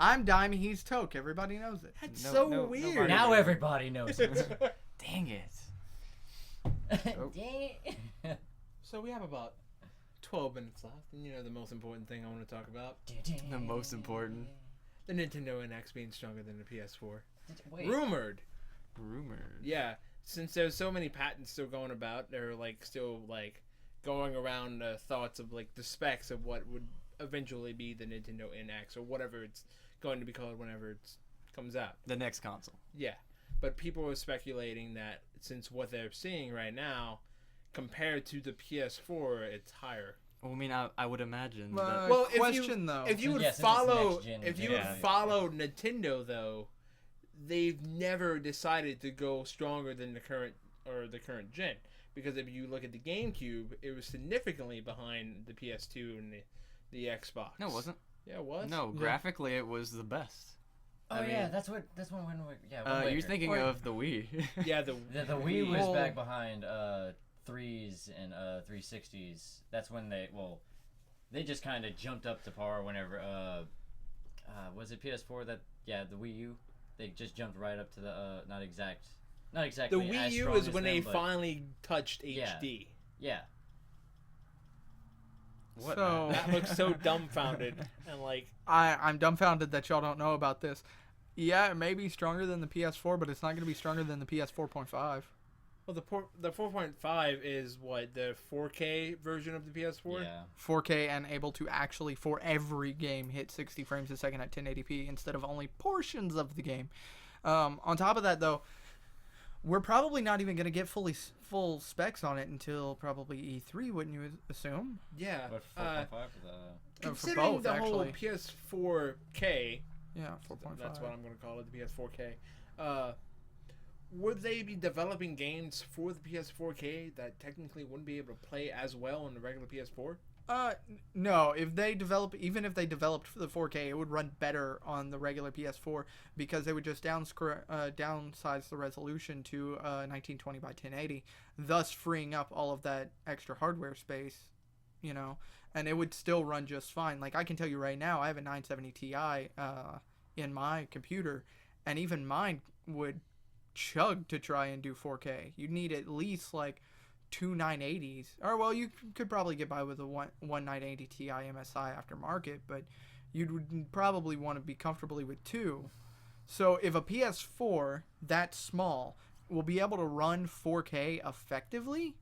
I'm Dime, he's Toke. Everybody knows it. That's No- so no- weird. nobody- Now everybody knows it. Dang it. Dang it. So we have about 12 minutes left, and the most important thing I want to talk about, The most important. the Nintendo NX being stronger than the PS4. Wait. Rumored. Rumored. Yeah, since there's so many patents still going about, they're still going around thoughts of the specs of what would eventually be the Nintendo NX or whatever it's going to be called whenever it comes out. The next console. Yeah, but people are speculating that since what they're seeing right now, compared to the PS4, it's higher. Well, I mean, I would imagine. Well, Well, question though. If you would Yeah, since it's follow, next gen, if you yeah. would follow Nintendo though, they've never decided to go stronger than the current gen. Because if you look at the GameCube, it was significantly behind the PS2 and the Xbox. no, it wasn't. Yeah, it was. No, Yeah. graphically, it was the best. Oh I yeah, mean- that's when You're later. thinking Wait. of the Wii. Yeah, the The Wii was Well- back behind 3s and 360s. That's when they just kind of jumped up to par whenever was it PS4 that the Wii U, they just jumped right up to the not exactly the Wii as U strong is as when they them, but finally touched Yeah. HD. yeah. What? So- That looks so dumbfounded and I'm dumbfounded that y'all don't know about this. Yeah, it may be stronger than the PS4, but it's not going to be stronger than the PS 4.5. well, the 4.5 is what, the 4K version of the PS4. Yeah. 4K and able to actually, for every game, hit 60 frames a second at 1080p instead of only portions of the game. On top of that, though, we're probably not even going to get full specs on it until probably E3, wouldn't you assume? Yeah. But 4.5 for the Considering both, the whole actually. PS4K, Yeah, 4.5. that's what I'm going to call it, the PS4K. Would they be developing games for the PS4K that technically wouldn't be able to play as well on the regular PS4? No. Even if they developed for the 4K, it would run better on the regular PS4 because they would just downsize the resolution to 1920 by 1080, thus freeing up all of that extra hardware space, and it would still run just fine. Like I can tell you right now, I have a 970 Ti in my computer, and even mine would chug to try and do 4K. You'd need at least two 980s, or well, you could probably get by with a one 980 Ti MSI aftermarket, but you would probably want to be comfortably with two. So if a PS4 that small will be able to run 4K effectively,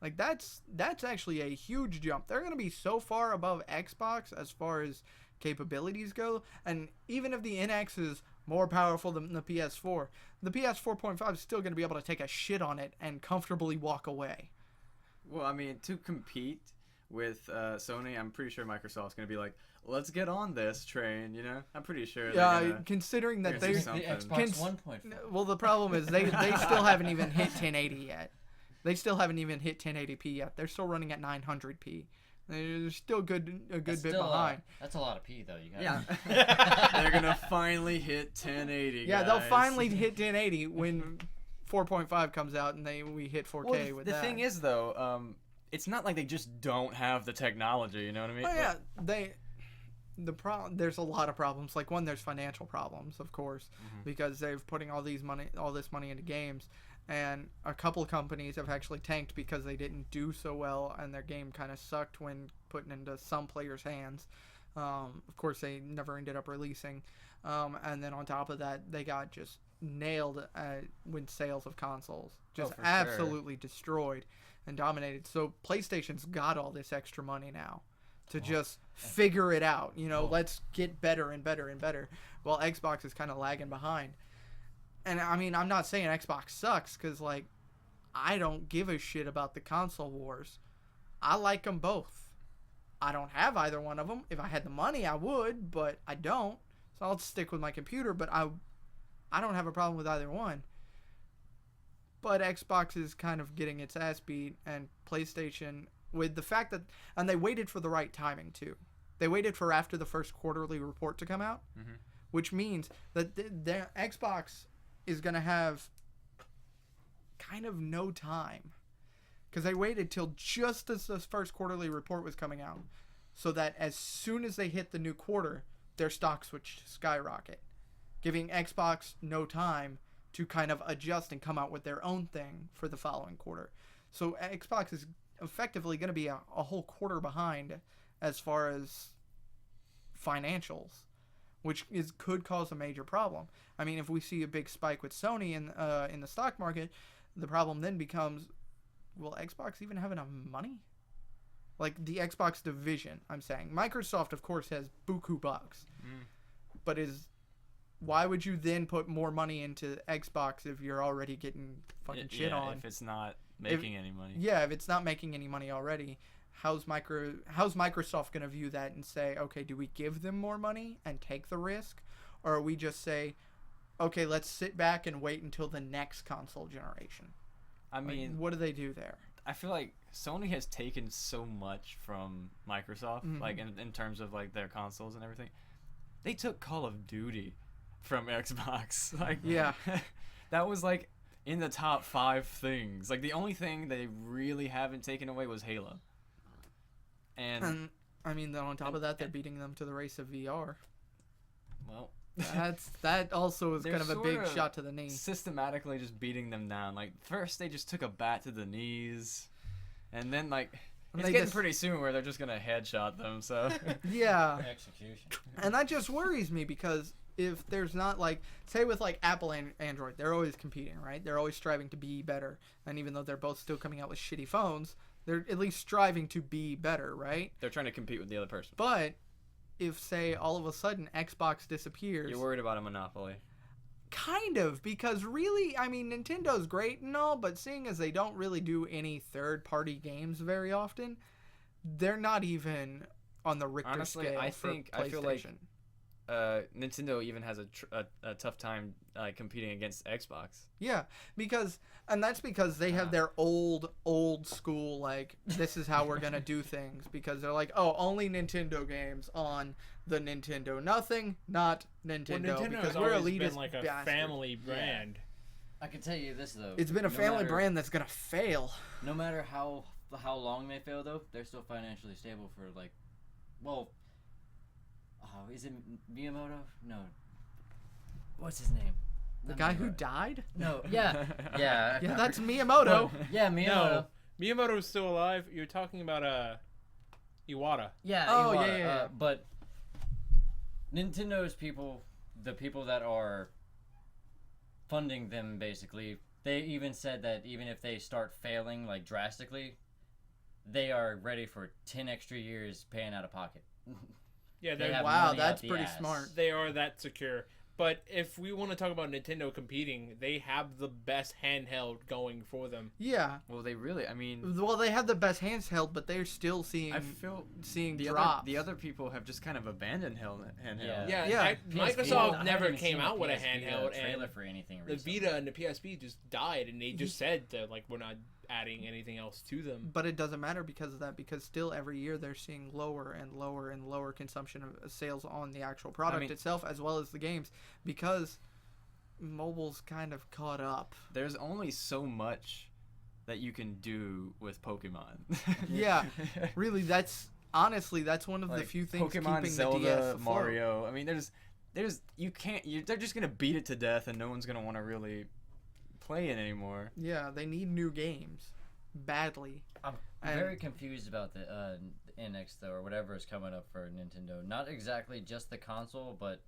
that's actually a huge jump. They're going to be so far above Xbox as far as capabilities go, and even if the NX is more powerful than the PS4, the PS 4.5 is still going to be able to take a shit on it and comfortably walk away. Well, I mean, to compete with Sony, I'm pretty sure Microsoft's going to be like, let's get on this train, I'm pretty sure they're Yeah, gonna... considering that they're they gonna do the something. Xbox 1.5. well, the problem is they still haven't even hit 1080 yet. They still haven't even hit 1080p yet. They're still running at 900p. They're still a good That's bit still, behind. That's a lot of P though. You got Yeah. They're going to finally hit 1080, Yeah, guys. they'll finally hit 1080 when 4.5 comes out and we hit 4K Well, with the that. thing is, though, it's not like they just don't have the technology, you know what I mean? Oh yeah, there's a lot of problems. Like one, there's financial problems, of course, because they're putting all this money into games, and a couple of companies have actually tanked because they didn't do so well, and their game kind of sucked when put into some players' hands. Of course, they never ended up releasing, and then on top of that, they got just nailed with sales of consoles, just for sure. absolutely destroyed. and dominated. So PlayStation's got all this extra money now to just figure it out. You know, let's get better and better and better. While Xbox is kind of lagging behind. And I mean, I'm not saying Xbox sucks because, like, I don't give a shit about the console wars. I like them both. I don't have either one of them. If I had the money, I would, but I don't. So I'll stick with my computer, but I don't have a problem with either one. But Xbox is kind of getting its ass beat, and PlayStation, with the fact that, and they waited for the right timing too. They waited for after the first quarterly report to come out, which means that their Xbox is going to have kind of no time, because they waited till just as the first quarterly report was coming out, so that as soon as they hit the new quarter, their stocks would skyrocket, giving Xbox no time to kind of adjust and come out with their own thing for the following quarter. So Xbox is effectively going to be a whole quarter behind as far as financials, which could cause a major problem. I mean, if we see a big spike with Sony in the stock market, the problem then becomes, will Xbox even have enough money? Like the Xbox division, I'm saying. Microsoft, of course, has buku bucks. But why would you then put more money into Xbox if you're already getting fucking shit on? If it's not making any money. Yeah, if it's not making any money already, how's Microsoft going to view that and say, okay, do we give them more money and take the risk? Or are we just say, okay, let's sit back and wait until the next console generation? I mean, like, what do they do there? I feel like Sony has taken so much from Microsoft, like in terms of like their consoles and everything. They took Call of Duty from Xbox. Like, yeah, that was like in the top 5 things. Like the only thing they really haven't taken away was Halo. And I mean, then on top of that, they're beating them to the race of VR. Well, that also is they're kind of a sort big of shot to the knee. Systematically just beating them down. Like first they just took a bat to the knees, and then like it's getting pretty soon where they're just gonna headshot them. So yeah, Execution. and that just worries me because if there's not, like, say with like Apple and Android, they're always competing, right? They're always striving to be better, and even though they're both still coming out with shitty phones, they're at least striving to be better, right? they're trying to compete with the other person. But if, say, all of a sudden Xbox disappears, You're worried about a monopoly. kind of, because really, I mean, Nintendo's great and all, but seeing as they don't really do any third-party games very often, they're not even on the Richter Honestly, scale I for think- PlayStation. I feel like Nintendo even has a tough time competing against Xbox. Yeah, and that's because they have their old school, like, this is how we're gonna do things, because they're like, oh, only Nintendo games on the Nintendo, nothing not Nintendo, Well, Nintendo because has we're always elitist been like a bastards. family brand. I can tell you this though. It's been a no family matter- brand that's gonna fail. No matter how long they fail though, they're still financially stable for like, well, is it Miyamoto? No. What's his name? The Not guy who Miyamoto. died? No. Yeah. Yeah. Yeah, that's Miyamoto. Yeah, Miyamoto. No, Miyamoto's still alive. You're talking about Iwata. Yeah. Oh, Iwata, yeah. But Nintendo's people, the people that are funding them, basically, they even said that even if they start failing like drastically, they are ready for 10 extra years paying out of pocket. Yeah, They they're have Wow, money out that's the pretty ass. smart. they are that secure. But if we want to talk about Nintendo competing, they have the best handheld going for them. Yeah. Well, they really, I mean, Well, they have the best handheld, but they're still seeing I feel seeing the drops. other people have just kind of abandoned handheld. Yeah, Yeah. Microsoft I never haven't came seen out with a PSP handheld, trailer and for anything the recently. Vita and the PSP just died, and they just said that like we're not adding anything else to them. But it doesn't matter because of that, because still every year they're seeing lower and lower and lower consumption of sales on the actual product mean- itself, as well as the games, because mobile's kind of caught up. There's only so much that you can do with Pokemon. Yeah, really, that's honestly that's one of the Like, few things Pokemon, keeping Zelda, the DS afloat. Mario. I mean, there's you can't. They're just gonna beat it to death, and no one's gonna want to really play it anymore. Yeah, they need new games badly. I'm And- very confused about the NX though, or whatever is coming up for Nintendo. Not exactly just the console, but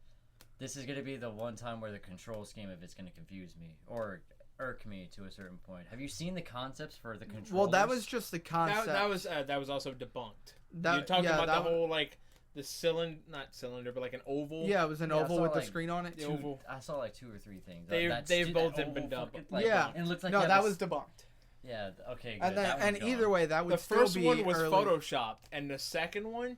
this is going to be the one time where the control scheme of it's going to confuse me. Or irk me to a certain point. Have you seen the concepts for the controllers? Well, that was just the concept. That was also debunked. That- You're talking yeah, about that the whole like the cylinder, not cylinder, but like an oval. Yeah, it was an Yeah, I oval saw, with the like, screen on it. The oval. I saw like 2 or 3 things. They've both been dubbed. Yeah. And it looks like No, they that have was this- debunked. Yeah. Okay. Good. And then, that and one's either gone. way, that would The still first be one was early. photoshopped, and the second one,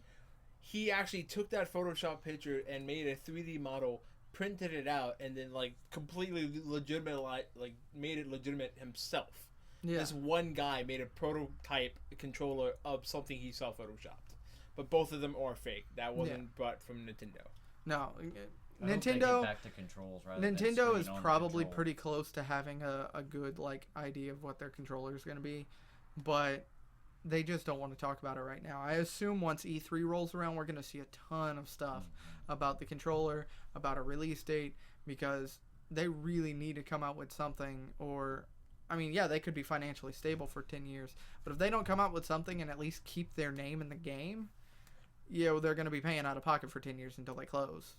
he actually took that Photoshop picture and made a 3D model, printed it out, and then like completely legitimate, like made it legitimate himself. Yeah. This one guy made a prototype controller of something he saw photoshopped, but both of them are fake. That wasn't brought from Nintendo. No, I hope they get Nintendo. back to controls rather than Nintendo screen is on the probably control. pretty close to having a good like idea of what their controller is going to be, but they just don't want to talk about it right now. I assume once E3 rolls around, we're going to see a ton of stuff about the controller, about a release date, because they really need to come out with something. Or, I mean, yeah, they could be financially stable for 10 years, but if they don't come out with something and at least keep their name in the game, yeah, well, they're going to be paying out of pocket for 10 years until they close.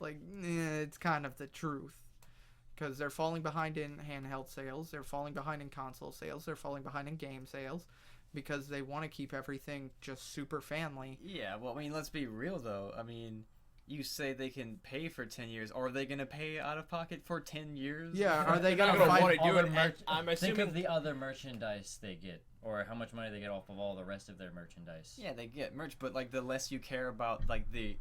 Like, it's kind of the truth. Because they're falling behind in handheld sales. They're falling behind in console sales. They're falling behind in game sales. Because they want to keep everything just super family. Yeah, well, I mean, let's be real, though. I mean, you say they can pay for 10 years. Are they going to pay out of pocket for 10 years? Yeah, are they They're going not to gonna fight? want to do All it. the And I'm Think assuming of the other merchandise they get, or how much money they get off of all the rest of their merchandise. Yeah, they get merch, but like the less you care about like the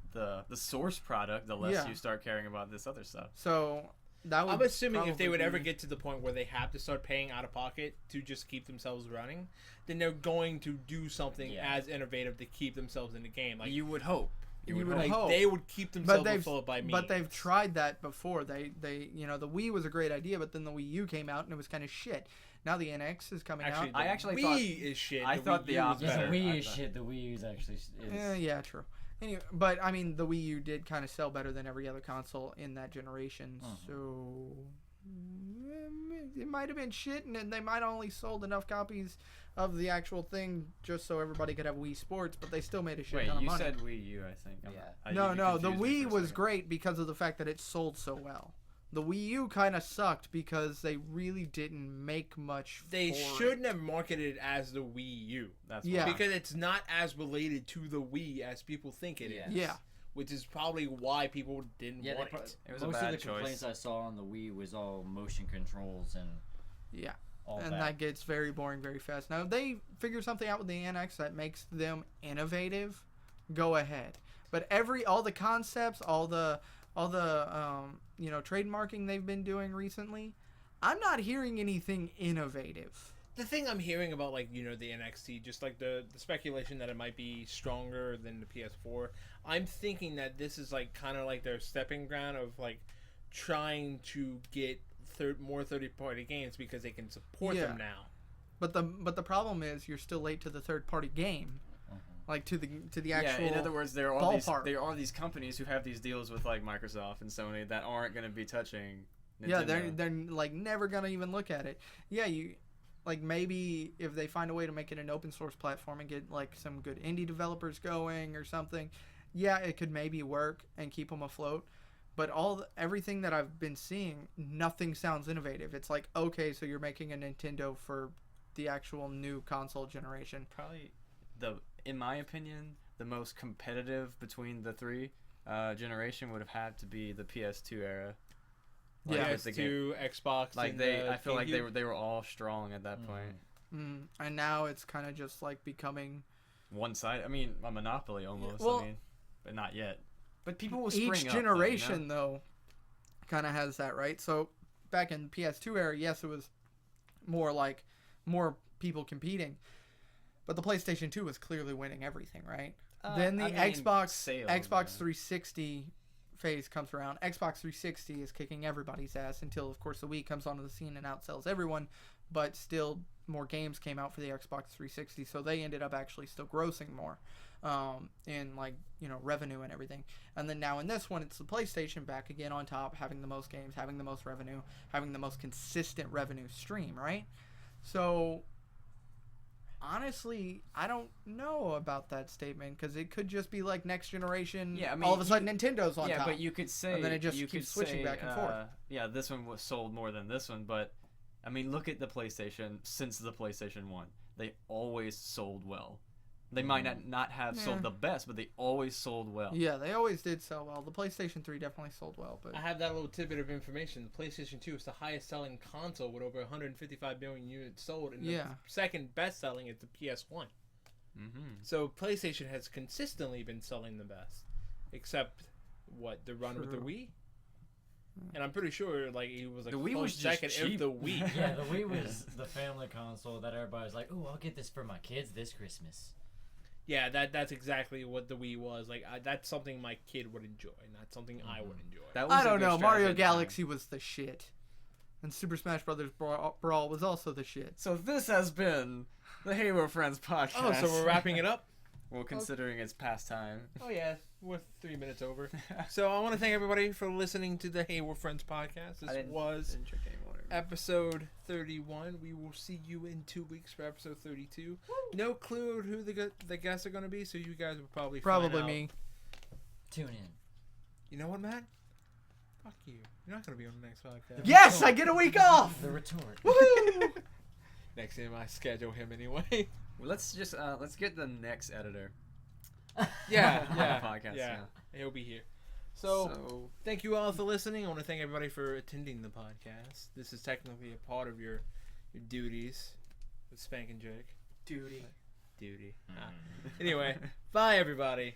source product, the less Yeah. you start caring about this other stuff. So, that would I'm assuming if they would probably ever be- get to the point where they have to start paying out of pocket to just keep themselves running, then they're going to do something Yeah. as innovative to keep themselves in the game. Like You would hope. You would like, hope. they would keep But themselves they've, afloat by means. but they've tried that before. They, you know, the Wii was a great idea, but then the Wii U came out and it was kind of shit. Now the NX is coming Actually, out. I actually Wii thought- is shit. I thought the Wii U is opposite. Yeah, better. the Wii I is thought- shit. The Wii is actually is. Yeah, true. Anyway, but I mean, the Wii U did kind of sell better than every other console in that generation. So it might have been shit, and they might have only sold enough copies of the actual thing just so everybody could have Wii Sports, but they still made a shit Wait, ton of you money. said Wii U, I think. Yeah. No, the confused me Wii for a was second. great because of the fact that it sold so well. The Wii U kind of sucked because they really didn't make much. They for it. shouldn't have marketed it as the Wii U. That's Yeah. why. Because it's not as related to the Wii as people think it is. Yeah. Yeah. Which is probably why people didn't Yeah, want it. It was a most bad of the complaints choice. I saw on the Wii was all motion controls and Yeah. all And that. that gets very boring very fast. Now, if they figure something out with the NX that makes them innovative, go ahead. But all the concepts, all the trademarking they've been doing recently, I'm not hearing anything innovative. The thing I'm hearing about, like, the NXT, just like the speculation that it might be stronger than the PS4, I'm thinking that this is like kind of like their stepping ground of like trying to get more third-party games because they can support them now. But the problem is you're still late to the third party game, like to the actual. Yeah, in other words, there are these companies who have these deals with like Microsoft and Sony that aren't going to be touching Nintendo. Yeah, they're like never gonna even look at it. Yeah, like maybe if they find a way to make it an open source platform and get like some good indie developers going or something, yeah, it could maybe work and keep them afloat. But everything that I've been seeing, nothing sounds innovative. It's like, okay, so you're making a Nintendo for the actual new console generation. Probably in my opinion, the most competitive between the three generation would have had to be the PS2 era. Like, Yeah. with the game. PS2, Xbox, Like and I feel like GameCube. they were all strong at that point. And now it's kind of just like becoming One side, I mean, a monopoly almost. well- I mean, but not yet. But people will spring each up, generation though kind of has that, right? So back in PS2 era, yes, it was more people competing, but the PlayStation 2 was clearly winning everything, right? Then the Xbox sales, 360 phase comes around. Xbox 360 is kicking everybody's ass until, of course, the Wii comes onto the scene and outsells everyone. But still, more games came out for the Xbox 360, so they ended up actually still grossing more in revenue and everything. And then now in this one, it's the PlayStation back again on top, having the most games, having the most revenue, having the most consistent revenue stream, right? So honestly, I don't know about that statement because it could just be like next generation. Yeah, I mean, all of a sudden Nintendo's on Yeah, top. but you could say, And then it just you keeps could switching say, back and forth. Yeah, this one was sold more than this one, but I mean, look at the PlayStation. Since the PlayStation 1, they always sold well. They might not have sold the best, but they always sold well. Yeah, they always did sell well. The PlayStation 3 definitely sold well, but I have that little tidbit of information. The PlayStation 2 is the highest selling console with over 155 million units sold, and the second best selling is the PS1. So PlayStation has consistently been selling the best, except the run with the Wii. And I'm pretty sure like it was like the Wii was second cheap. if the Wii. Yeah, the Wii was the family console that everybody's like, "Ooh, I'll get this for my kids this Christmas." Yeah, that's exactly what the Wii was. Like that's something my kid would enjoy, not something I would enjoy. That was I a don't good know. strategy Mario at the time. Galaxy was the shit, and Super Smash Brothers Brawl was also the shit. So this has been the Halo Friends podcast. Oh, so we're wrapping it up? Well, considering it's past time. Oh yeah, we're 3 minutes over. So I want to thank everybody for listening to the Hey We're Friends podcast. This was episode 31. We will see you in 2 weeks for episode 32. No clue who the guests are going to be, so you guys will probably find out. Me. Tune in. You know what, Matt? Fuck you. You're not going to be on the next podcast. Yes, I get a week off. The retort. Woo! Next time I schedule him anyway. Well, let's get the next editor. Yeah, On yeah, the podcast, yeah. He'll be here. So, thank you all for listening. I want to thank everybody for attending the podcast. This is technically a part of your duties with Spank and Jake. Duty. Anyway, bye everybody.